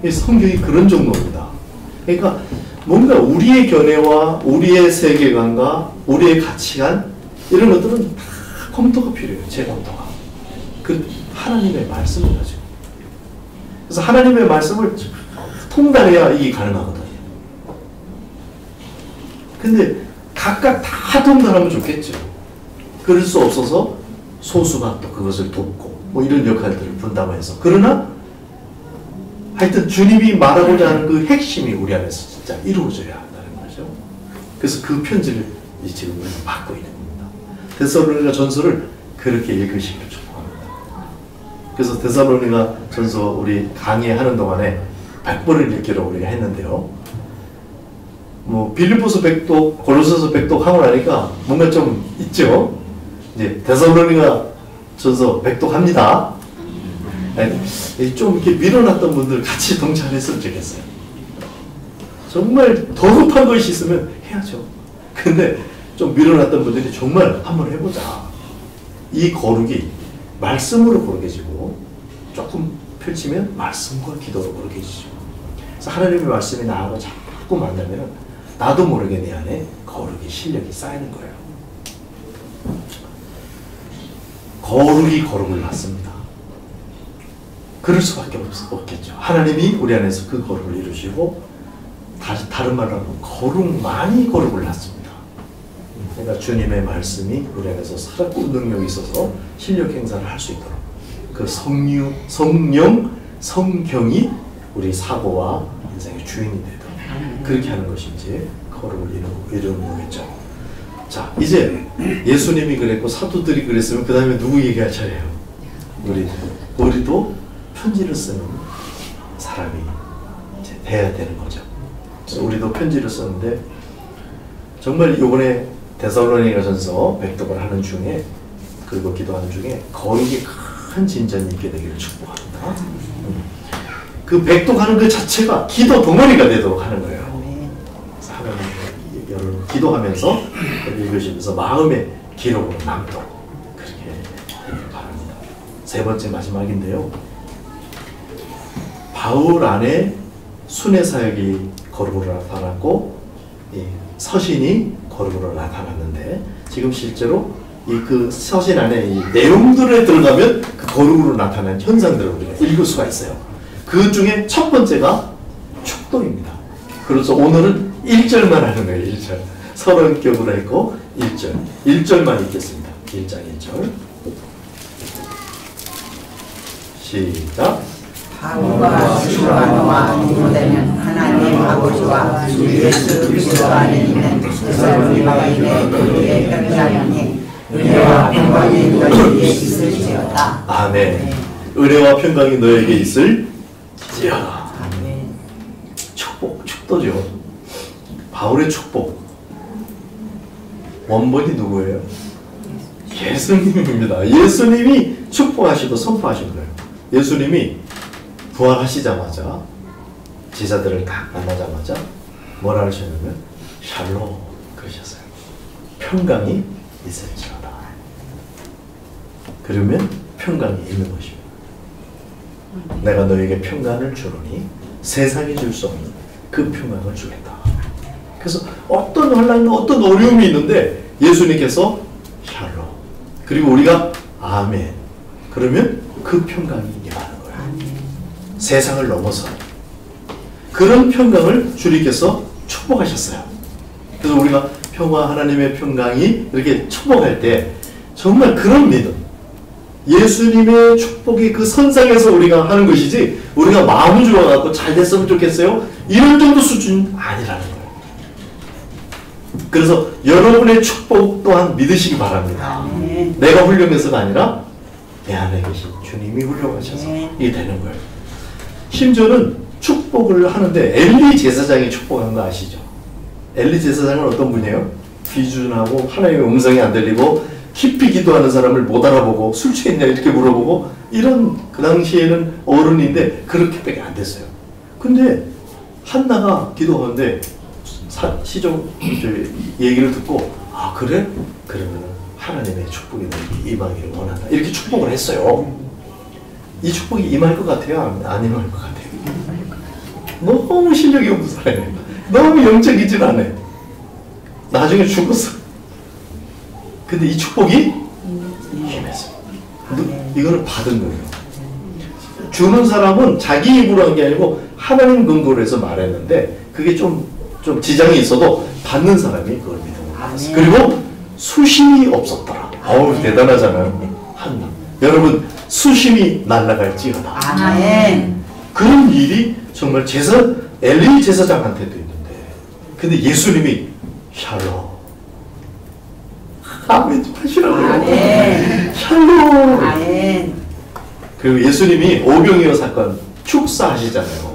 성경이 그런 정도입니다. 그러니까 뭔가 우리의 견해와 우리의 세계관과 우리의 가치관 이런 것들은 다 검토가 필요해요. 재검토가. 그 하나님의 말씀을 가지고. 그래서 하나님의 말씀을 통달해야 이게 가능하거든요. 근데 각각 다 통달하면 좋겠죠. 그럴 수 없어서 소수가 또 그것을 돕고 뭐 이런 역할들을 분담해서. 그러나 하여튼 주님이 말하고자 하는 그 핵심이 우리 안에서 진짜 이루어져야 한다는 거죠. 그래서 그 편지를 지금 우리가 받고 있는 겁니다. 데살로니가 전서를 그렇게 읽으시기를 축복합니다. 그래서 데살로니가 전서 우리 강의하는 동안에 100번을 읽기로 우리가 했는데요. 뭐 빌립보서 100독, 골로새서 100독 하고 나니까 뭔가 좀 있죠. 이제 데살로니가 전서 100독 합니다. 좀 이렇게 밀어놨던 분들 같이 동참했으면 좋겠어요. 정말 더 급한 것이 있으면 해야죠. 근데 좀 밀어놨던 분들이 정말 한번 해보자. 이 거룩이 말씀으로 거룩해지고 조금 펼치면 말씀과 기도로 거룩해지죠. 그래서 하나님의 말씀이 나하고 자꾸 만나면 나도 모르게 내 안에 거룩의 실력이 쌓이는 거예요. 거룩이 거룩을 낳습니다. 그럴 수밖에 없겠죠. 하나님이 우리 안에서 그 거룩을 이루시고 다른 말로 하면 거룩만이 거룩을 낳습니다. 그러니까 주님의 말씀이 우리 안에서 살았고 능력이 있어서 실력 행사를 할 수 있도록 그 성령, 성경이 우리 사고와 인생의 주인이 되도록 그렇게 하는 것이 이제 거룩을 이루는 거겠죠. 자, 이제 예수님이 그랬고 사도들이 그랬으면 그 다음에 누구 얘기할 차례예요? 우리도 편지를 쓰는 사람이 이제 돼야 되는 거죠. 그래서 우리도 편지를 썼는데 정말 이번에 데살로니가전서 백독을 하는 중에 그리고 기도하는 중에 거룩이 큰 진전이 있게 되기를 축복합니다. 그 백독하는 그 자체가 기도 덩어리가 되도록 하는 거예요. 하나님 여러분 기도하면서 읽으시면서 마음의 기록으로 남도록 그렇게 되길 바랍니다. 세 번째 마지막인데요. 바울 안에 순회 사역이 거룩으로 나타났고 서신이 거룩으로 나타났는데 지금 실제로 이 그 서신 안에 이 내용들에 들어가면 그 거룩으로 나타난 현상들을 우리가 읽을 수가 있어요. 그 중에 첫 번째가 축도입니다. 그래서 오늘은 1절만 하는 거예요. 1절. 서론격으로 했고 1절. 1절만 읽겠습니다. 1장 1절. 시작. 바울과 실로아노와 디모데는 하나님 아버지와 주 예수 그리스도 안에 있는 데살로니가인의 교회의 평강이 은혜와 평강이 너희에게 있을지어다. 아멘. 은혜와 평강이 너에게 있을지어다. 아멘. 축복, 축도죠. 바울의 축복. 원본이 누구예요? 예수님입니다. 예수님이 축복하시고 선포하신 거예요. 예수님이 부활하시자마자 제자들을 딱 만나자마자 뭐라 하셨냐면 샬롬 그러셨어요. 평강이 있을지어다. 그러면 평강이 있는 것입니다. 내가 너에게 평강을 주노니 세상이 줄 수 없는 그 평강을 주겠다. 그래서 어떤 환난, 어떤 어려움이 있는데 예수님께서 샬롬 그리고 우리가 아멘 그러면 그 평강이 임하는 거예요. 세상을 넘어서 그런 평강을 주님께서 축복하셨어요. 그래서 우리가 평화 하나님의 평강이 이렇게 축복할 때 정말 그런 믿음 예수님의 축복이 그 선상에서 우리가 하는 것이지 우리가 마음을 주어갖고 잘 됐으면 좋겠어요 이런 정도 수준 아니라는 거예요. 그래서 여러분의 축복 또한 믿으시기 바랍니다. 내가 훌륭해서가 아니라 내 안에 계신 주님이 훌륭하셔서 이게 되는 거예요. 심지어는 축복을 하는데 엘리 제사장이 축복한 거 아시죠? 엘리 제사장은 어떤 분이에요? 비준하고 하나님의 음성이 안 들리고 깊이 기도하는 사람을 못 알아보고 술 취했냐 이렇게 물어보고 이런 그 당시에는 어른인데 그렇게밖에 안 됐어요. 근데 한나가 기도하는데 시종 얘기를 듣고 아 그래? 그러면 하나님의 축복이 너에게 임하기를 원한다. 이렇게 축복을 했어요. 이 축복이 임할 것 같아요? 안 임할 것 같아요? 너무 실력이 없는 사람이에요. 너무 영적이질 않아요. 나중에 죽었어. 근데 이 축복이 임했어요. 이거는 받은 거예요. 주는 사람은 자기 입으로 한 게 아니고 하나님 근거로 해서 말했는데 그게 좀 지장이 있어도 받는 사람이 그걸 믿음으로 받았어요. 그리고 수심이 없었더라. 어우 대단하잖아요. 한나. 여러분 수심이 날아갈지어다. 아멘. 그런 일이 정말 엘리 제사장한테도 있는데 근데 예수님이 샬롬 아멘 좀 하시라고요. 아멘. 샬롬. 아멘. 그리고 예수님이 오병이어 사건 축사하시잖아요.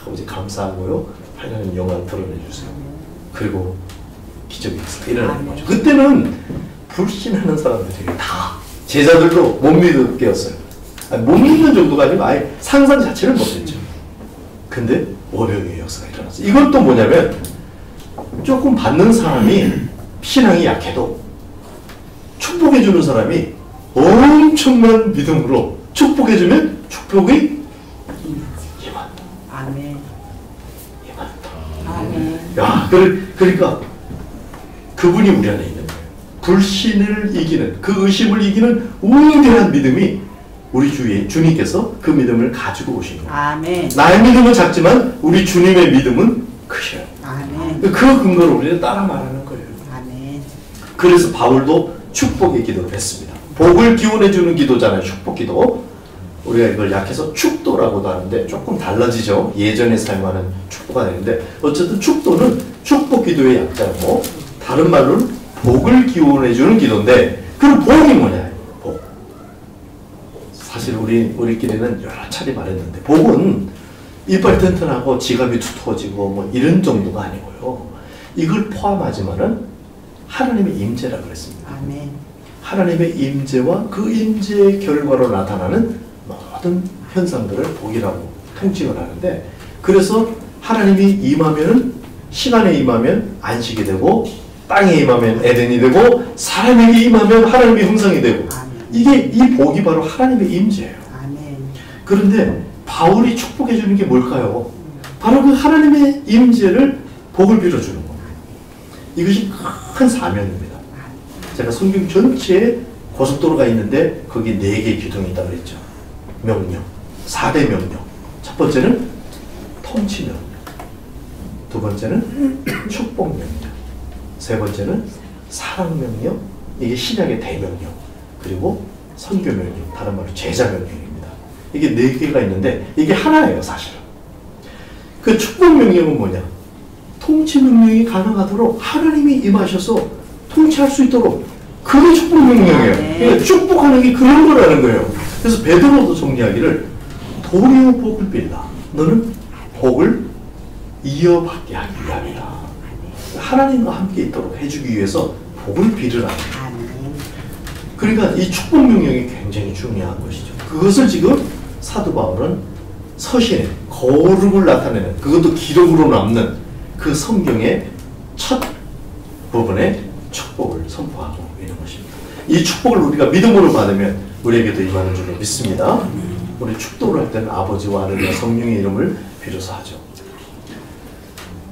아버지 감사하고요. 하나님 영광 드러내주세요. 그리고 기적이 일어나는 거죠. 그때는 불신하는 사람들이 다 제자들도 못 믿었어요. 못 믿는 정도가 아니고 아예 상상 자체를 못했죠. 근데 오병이어 역사가 일어났어요. 이건 또 뭐냐면 조금 받는 사람이 신앙이 약해도 축복해주는 사람이 엄청난 믿음으로 축복해주면 축복이 임한다. 아멘. 임한다. 아멘. 야, 그러니까 그분이 우리 안에 있는 거예요. 불신을 이기는 그 의심을 이기는 위대한 믿음이 우리 주님께서 그 믿음을 가지고 오신 거예요. 아멘. 나의 믿음은 작지만 우리 주님의 믿음은 크셔요. 아멘. 그 근거로 우리는 따라 말하는 거예요. 아멘. 그래서 바울도 축복의 기도를 했습니다. 복을 기원해주는 기도잖아요. 축복 기도. 우리가 이걸 약해서 축도라고도 하는데 조금 달라지죠. 예전에 사용하는 축도가 되는데 어쨌든 축도는 축복 기도의 약자고 다른 말로는 복을 기원해주는 기도인데 그 복이 뭐냐? 복. 사실 우리끼리는 여러 차례 말했는데 복은 이빨 튼튼하고 지갑이 두터워지고 뭐 이런 정도가 아니고요. 이걸 포함하지만은 하나님의 임재라 그랬습니다. 아멘. 하나님의 임재와 그 임재의 결과로 나타나는 모든 현상들을 복이라고 통칭을 하는데, 그래서 하나님이 임하면은 시간에 임하면 안식이 되고, 땅에 임하면 에덴이 되고, 사람에게 임하면 하나님의 형상이 되고, 이게 이 복이 바로 하나님의 임재예요. 아멘. 그런데 바울이 축복해 주는 게 뭘까요? 바로 그 하나님의 임재를 복을 빌어주는 겁니다. 이것이 큰 사명입니다. 제가 성경 전체에 고속도로가 있는데 거기 4개의 기둥이 있다고 그랬죠. 명령, 4대 명령. 첫 번째는 통치 명령, 두 번째는 축복 명령, 세 번째는 사랑 명령, 이게 신약의 대명령, 그리고 선교 명령, 다른 말로 제자 명령입니다. 이게 4개가 있는데 이게 하나예요, 사실은. 그 축복 명령은 뭐냐? 통치 명령이 가능하도록 하나님이 임하셔서 통치할 수 있도록, 그게 축복 명령이에요. 그러니까 축복하는 게 그런 거라는 거예요. 그래서 베드로도 정리하기를 도리어 복을 빌라. 너는 복을 이어받게 하기 위함이다. 하나님과 함께 있도록 해주기 위해서 복을 빌으라. 그러니까 이 축복 명령이 굉장히 중요한 것이죠. 그것을 지금 사도 바울은 서신에 거룩을 나타내는, 그것도 기록으로 남는 그 성경의 첫 부분에 축복을 선포하고 있는 것입니다. 이 축복을 우리가 믿음으로 받으면 우리에게도 임하는 줄로 믿습니다. 우리 축도를 할 때는 아버지와 아들과 성령의 이름을 빌어서 하죠.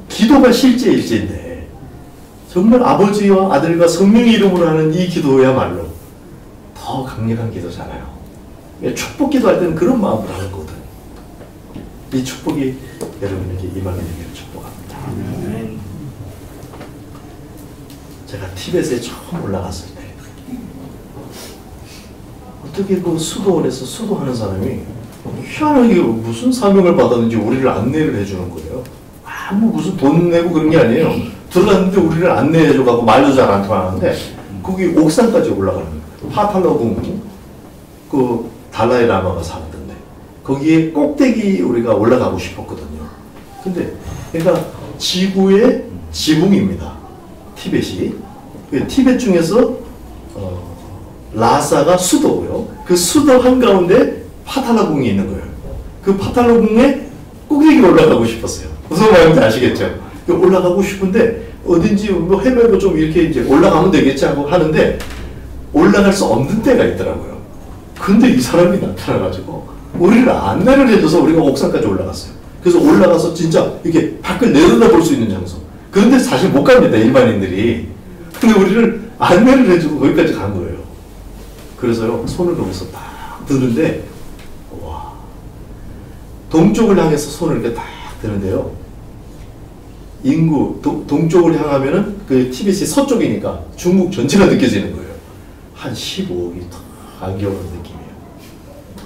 기도가 실제 일제인데 정말 아버지와 아들과 성령의 이름으로 하는 이 기도야말로 더 강력한 기도잖아요. 축복 기도할 때는 그런 마음으로 하는 거거든. 이 축복이 여러분에게 임하는 일을 축복합니다. 제가 티벳에 처음 올라갔을 때 어떻게 그 수도원에서 수도하는 사람이 희한하게 무슨 사명을 받았는지 우리를 안내를 해주는 거예요. 아무 무슨 돈 내고 그런 게 아니에요. 들어갔는데 우리를 안내해줘가고 말도 잘 안 통하는데 거기 옥상까지 올라가는 거예요. 파탈라궁, 그 달라이 라마가 살았던데 거기에 꼭대기 우리가 올라가고 싶었거든요. 근데 그러니까 지구의 지붕입니다. 티벳이. 티벳 중에서 라사가 수도고요. 그 수도 한가운데 파탈라궁이 있는 거예요. 그 파탈라궁에 꼭대기 올라가고 싶었어요. 무슨 말인지 아시겠죠? 올라가고 싶은데 어딘지 뭐 헤매고 좀 이렇게 이제 올라가면 되겠지 하고 하는데 올라갈 수 없는 때가 있더라고요. 근데 이 사람이 나타나가지고 우리를 안내를 해줘서 우리가 옥상까지 올라갔어요. 그래서 올라가서 진짜 이렇게 밖을 내려다볼 수 있는 장소. 그런데 사실 못 갑니다, 일반인들이. 근데 우리를 안내를 해주고 거기까지 간 거예요. 그래서요, 손을 거기서 딱 드는데, 와. 동쪽을 향해서 손을 이렇게 딱 드는데요. 인구, 동쪽을 향하면은 그 티벳이 서쪽이니까 중국 전체가 느껴지는 거예요. 한 15억이 탁 안겨오는 느낌이에요.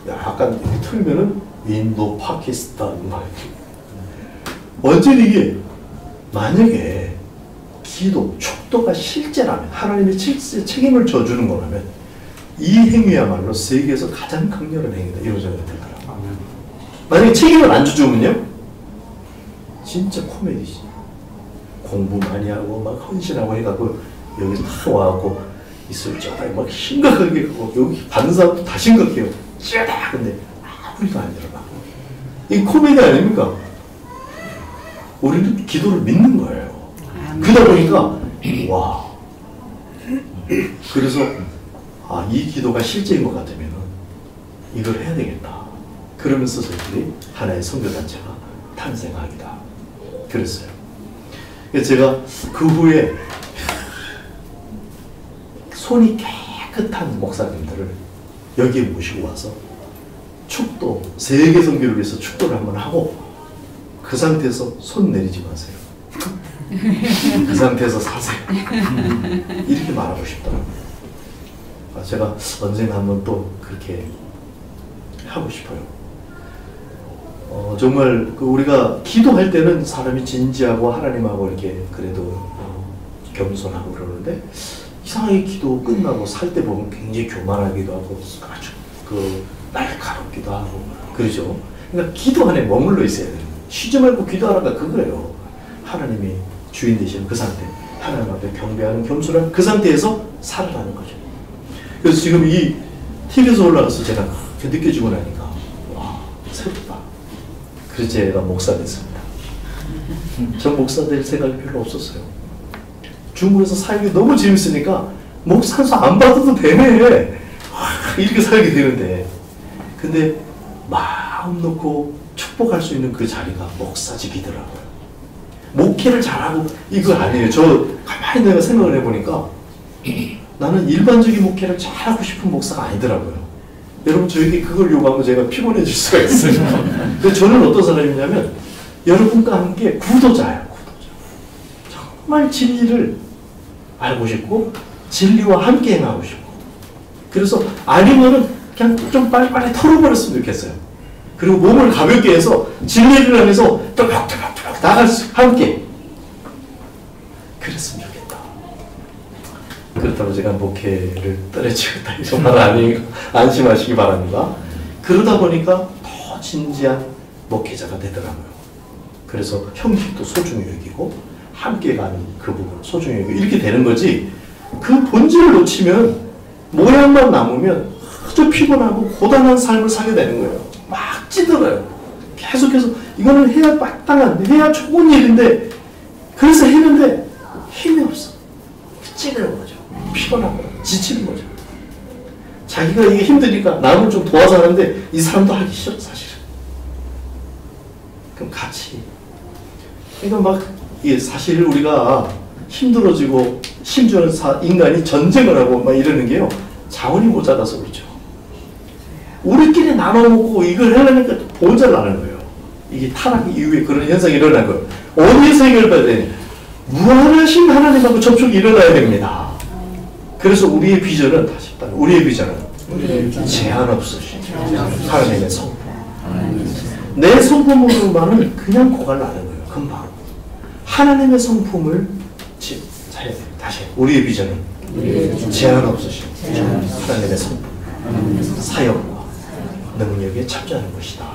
약간 이렇게 틀면은 인도, 파키스탄, 막 이렇게. 완전히 이게 만약에 기도, 축도가 실제라면, 하나님의 실제 책임을 져주는 거라면 이 행위야말로 세계에서 가장 강렬한 행위다, 이러져야 되더라고요. 만약에 책임을 안 져주면요, 진짜 코미디지. 공부 많이 하고 막 헌신하고 해갖고 여기 다 와갖고 있을 때 막 심각하게 하고 여기 받는 사람도 다 심각해요. 쩌다. 근데 아무리도 안 일어나고. 이 코미디 아닙니까? 우리는 기도를 믿는 거예요. 그러다 보니까 와. 그래서 이 기도가 실제인 것 같으면 이걸 해야 되겠다. 그러면서 저희들이 하나의 선교단체가 탄생하기다. 그랬어요. 그래서 제가 그 후에 손이 깨끗한 목사님들을 여기에 모시고 와서 축도, 세계 선교를 위해서 축도를 한번 하고 그 상태에서 손 내리지 마세요. 그 상태에서 사세요. 이렇게 말하고 싶더라고요. 제가 언젠가 한번 또 그렇게 하고 싶어요. 정말 우리가 기도할 때는 사람이 진지하고 하나님하고 이렇게 그래도 겸손하고 그러는데 이상하게 기도 끝나고 살 때 보면 굉장히 교만하기도 하고 아주 날카롭기도 하고 그러죠. 그러니까 기도 안에 머물러 있어야 돼요. 쉬지 말고 기도하라가 그거예요. 하나님이 주인 되시는 그 상태, 하나님 앞에 경배하는 겸손한 그 상태에서 살아가는 거죠. 그래서 지금 이 TV에서 올라가서 제가 그렇게 느껴지고 나니까 와, 새롭다. 그래서 제가 목사 됐습니다. 전 목사 될 생각이 별로 없었어요. 중국에서 살기 너무 재밌으니까 목사서 안 받아도 되네. 이렇게 살게 되는데, 근데 마음 놓고 축복할 수 있는 그 자리가 목사직이더라고요. 목회를 잘하고 이거 아니에요. 저 가만히 내가 생각을 해보니까 나는 일반적인 목회를 잘하고 싶은 목사가 아니더라고요. 여러분 저에게 그걸 요구하면 제가 피곤해질 수가 있어요. 근데 저는 어떤 사람이냐면 여러분과 함께 구도자예요. 구도자. 정말 진리를 알고 싶고 진리와 함께 행하고 싶고, 그래서 아니면은 그냥 좀 빨리빨리 털어버렸으면 좋겠어요. 그리고 몸을 가볍게 해서 진리를 하면서 또박또박 나갈 수 함께 그랬으면 좋겠다. 그렇다고 제가 목회를 떨어지겠다 이런 말 아니에요. 안심하시기 바랍니다. 그러다 보니까 더 진지한 목회자가 되더라고요. 그래서 형식도 소중히 여기고 함께 가는 그 부분 소중히 여기고 이렇게 되는 거지, 그 본질을 놓치면 모양만 남으면 아주 피곤하고 고단한 삶을 살게 되는 거예요. 막 찌들어요. 계속해서 이거는 해야 마땅한, 해야 좋은 일인데, 그래서 했는데 힘이 없어. 찌르는 거죠. 피곤한 거죠. 지치는 거죠. 자기가 이게 힘드니까 남을 좀 도와서 하는데 이 사람도 하기 싫어 사실은. 그럼 같이. 그러니까 막 이게 사실 우리가 힘들어지고 심지어는 인간이 전쟁을 하고 막 이러는 게요, 자원이 모자라서 그렇죠. 우리끼리 나눠 먹고 이걸 하려니까 모자라는 거예요. 이게 타락 이후에 그런 현상이 일어난 거예요. 어디에서 해결해야 되냐? 무한하신 하나님하고 접촉이 일어나야 됩니다. 그래서 우리의 비전은, 다시 말해, 우리의 비전은 제한 없으신 하나님의 성품. 내 성품으로만은 그냥 고갈나는 거예요. 금방. 하나님의 성품을 찾아야 돼요. 다시 우리의 비전은 제한 없으신 하나님의 성품, 사역과 능력에 참여하는 것이다.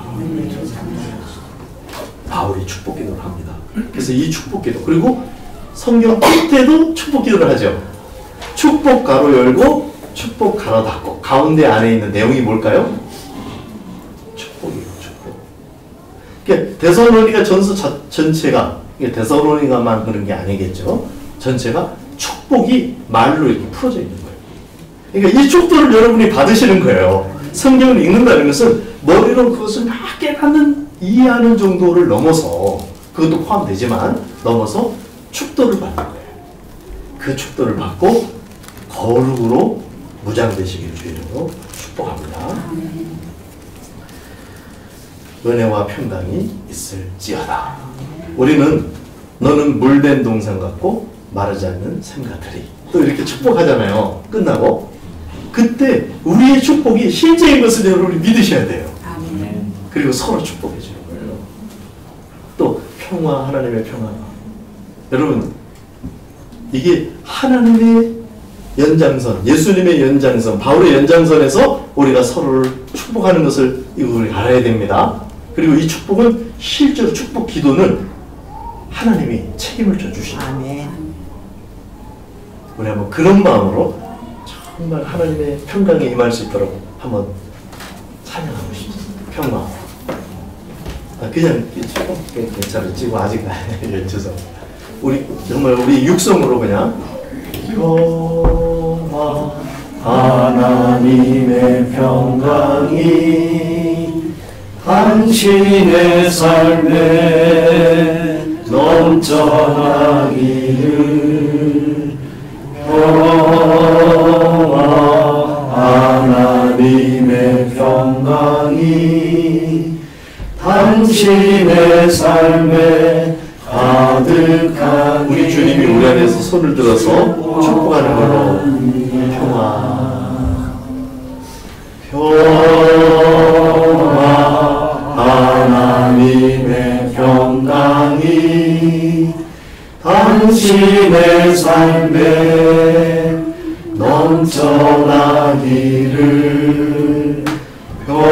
바울이 축복 기도를 합니다. 그래서 이 축복 기도, 그리고 성경 끝에도 축복 기도를 하죠. 축복 가로 열고 축복 가로 닫고, 가운데 안에 있는 내용이 뭘까요? 축복이에요. 축복. 그러니까 데살로니가 전서 전체가, 데살로니가만 그런 게 아니겠죠. 전체가 축복이 말로 이렇게 풀어져 있는 거예요. 그러니까 이 축복을 여러분이 받으시는 거예요. 성경을 읽는다는 것은 머리로 그것을 막 깨닫는, 이해하는 정도를 넘어서, 그것도 포함되지만 넘어서 축도를 받는 거예요. 그 축도를 받고 거룩으로 무장되시기를 주의 이름으로 축복합니다. 은혜와 평강이 있을지어다. 우리는 너는 물된 동산 같고 마르지 않는 샘 같으리. 또 이렇게 축복하잖아요. 끝나고. 그때 우리의 축복이 실제인 것을 여러분이 믿으셔야 돼요. 아멘. 그리고 서로 축복해 주는 거예요. 또 평화, 하나님의 평화. 여러분, 이게 하나님의 연장선, 예수님의 연장선, 바울의 연장선에서 우리가 서로를 축복하는 것을 우리 알아야 됩니다. 그리고 이 축복은 실제로 축복 기도는 하나님이 책임을 져주시다. 아멘. 우리 한번 그런 마음으로 정말 하나님의 평강에 임할 수 있도록 한번 찬양하고 싶습니다. 평강. 그냥 조금 괜찮을지 아직 죄송합니다. 우리 정말 우리 육성으로 그냥 평화, 하나님의 평강이 당신의 삶에 넘쳐나기를. 평화, 하나님의 평강이 당신의 삶에 가득한. 우리 주님이 우리 안에서 손을 들어서 축복하는 걸로. 평화, 평화, 하나님의 평강이 당신의 삶에 넘쳐나기를. 평화,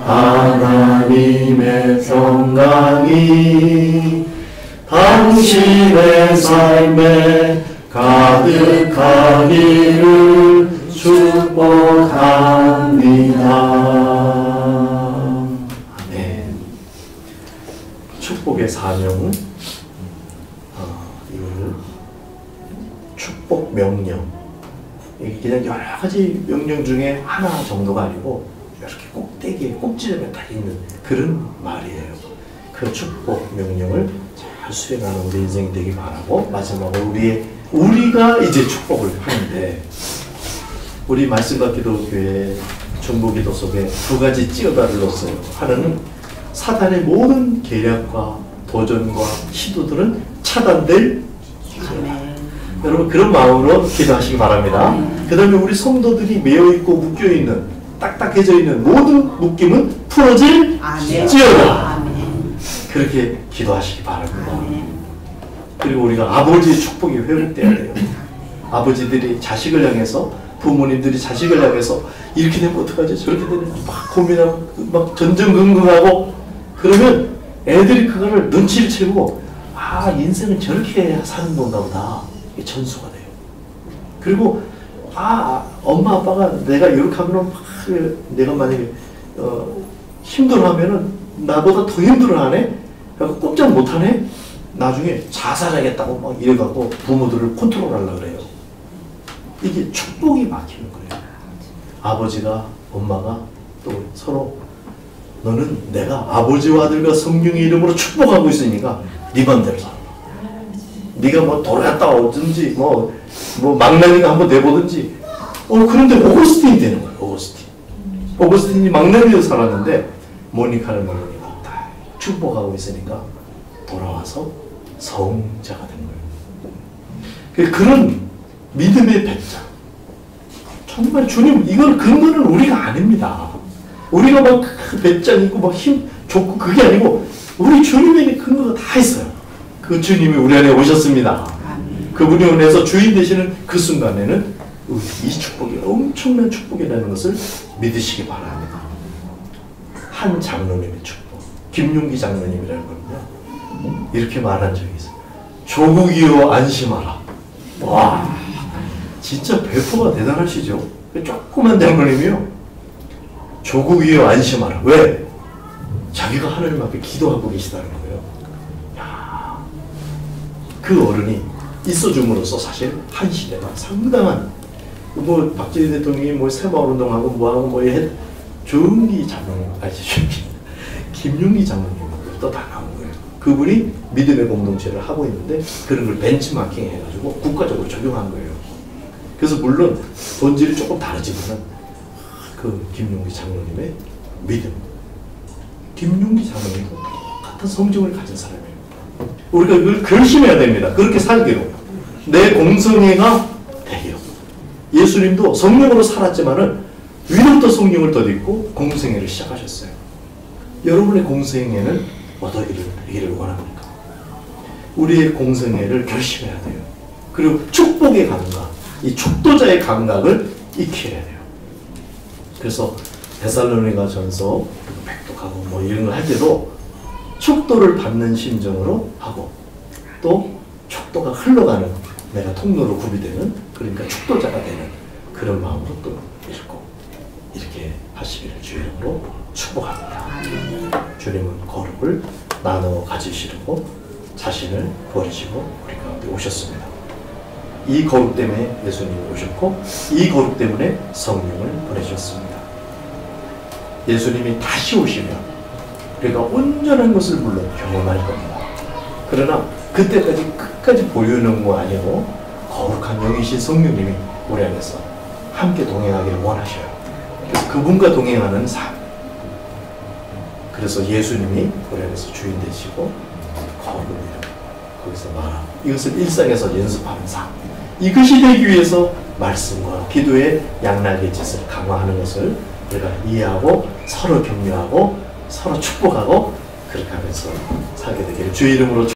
하나님의 평강이 삶에 가득하기를 축복합니다. 아멘. 축복의 사명, 이거를 축복 명령. 이게 그냥 여러 가지 명령 중에 하나 정도가 아니고 이렇게 꼭대기에 꼭지점에 딱 있는 그런 말이에요. 그 축복 명령을 잘 수행하는 우리 인생이 되기 바라고, 마지막으로 우리가 이제 축복을 하는데, 우리 말씀과 기도교회 중보기도 속에 두 가지 찌어다를 넣었어요. 하나는 사단의 모든 계략과 도전과 시도들은 차단될 아멘. 여러분 그런 마음으로 기도하시기 바랍니다. 그 다음에 우리 성도들이 매여있고 묶여있는, 딱딱해져 있는 모든 묶임은 풀어질 아멘. 지어다. 아멘. 그렇게 기도하시기 바랍니다. 아멘. 그리고 우리가 아버지의 축복이 회복돼야 돼요. 아버지들이 자식을 향해서, 부모님들이 자식을 향해서 이렇게 되면 어떡하지? 저렇게 되면 막 고민하고 막 전전긍긍하고, 그러면 애들이 그거를 눈치를 채고, 아, 인생은 저렇게 사는 건가 보다. 이게 전수가 돼요. 그리고 엄마 아빠가 내가 이렇게 하면 막 내가 만약에 힘들어하면은 나보다 더 힘들어하네? 그래서 꼼짝 못하네? 나중에 자살하겠다고 막 이래갖고 부모들을 컨트롤하려고 그래요. 이게 축복이 막히는 거예요. 아버지가, 엄마가 또 서로, 너는 내가 아버지와 아들과 성령의 이름으로 축복하고 있으니까 네 맘대로 살아. 네가 뭐 돌아갔다 오든지 뭐 망나니가 한번 내보든지. 그런데 오거스틴이 되는 거예요. 오거스틴이 망나니로 살았는데 모니카를 모르니까 다 축복하고 있으니까 돌아와서 성자가 된 거예요. 그런 믿음의 배짱. 정말 주님, 이걸 근거는 우리가 아닙니다. 우리가 막 배짱 있고 막 힘 좋고 그게 아니고 우리 주님에게 근거가 다 있어요. 그 주님이 우리 안에 오셨습니다. 그분이 은혜에서 주인 되시는 그 순간에는 이 축복이 엄청난 축복이라는 것을 믿으시기 바랍니다. 한 장로님의 축복, 김용기 장로님이라는 거는요, 이렇게 말한 적이 있어요. 조국이여 안심하라. 와, 진짜 배포가 대단하시죠? 조그만 장로님이요, 조국이여 안심하라. 왜? 자기가 하나님 앞에 기도하고 계시다는 거예요. 그 어른이 있어줌으로써 사실 한 시대가 상당한, 박정희 대통령이 새마을운동하고 뭐하고 조은기 장로님, 김용기 장로님도 다 나온 거예요. 그분이 믿음의 공동체를 하고 있는데 그런 걸 벤치마킹 해가지고 국가적으로 적용한 거예요. 그래서 물론 본질이 조금 다르지만은 그 김용기 장로님의 믿음, 김용기 장로님도 똑같은 성정을 가진 사람이에요. 우리가 그걸 결심해야 됩니다. 그렇게 살기로. 내 공성애가 되기로. 예수님도 성령으로 살았지만은 위로부터 성령을 덧입고 공성애를 시작하셨어요. 여러분의 공성애는 어디를 원합니까? 우리의 공성애를 결심해야 돼요. 그리고 축복의 감각, 이 축도자의 감각을 익혀야 돼요. 그래서 데살로니가 전서 백독하고 이런 걸 할 때도 축도를 받는 심정으로 하고, 또 축도가 흘러가는, 내가 통로로 구비되는, 그러니까 축도자가 되는 그런 마음으로 또 읽고, 이렇게 하시기를 주의 이름으로 축복합니다. 주님은 거룩을 나누어 가지시려고 자신을 버리시고 우리 가운데 오셨습니다. 이 거룩 때문에 예수님이 오셨고, 이 거룩 때문에 성령을 보내셨습니다. 예수님이 다시 오시면 우리가 온전한 것을 물론 경험할 겁니다. 그러나 그때까지 끝까지 보여주는 거 아니고 거룩한 영이신 성령님이 우리 안에서 함께 동행하기를 원하셔요. 그래서 그분과 동행하는 삶. 그래서 예수님이 우리 안에서 주인 되시고 거룩이라 거기서 말하고, 이것을 일상에서 연습하는 삶. 이것이 되기 위해서 말씀과 기도의 양날개 짓을 강화하는 것을 우리가 이해하고 서로 격려하고 서로 축복하고 그렇게 하면서 살게 되기를 주의 이름으로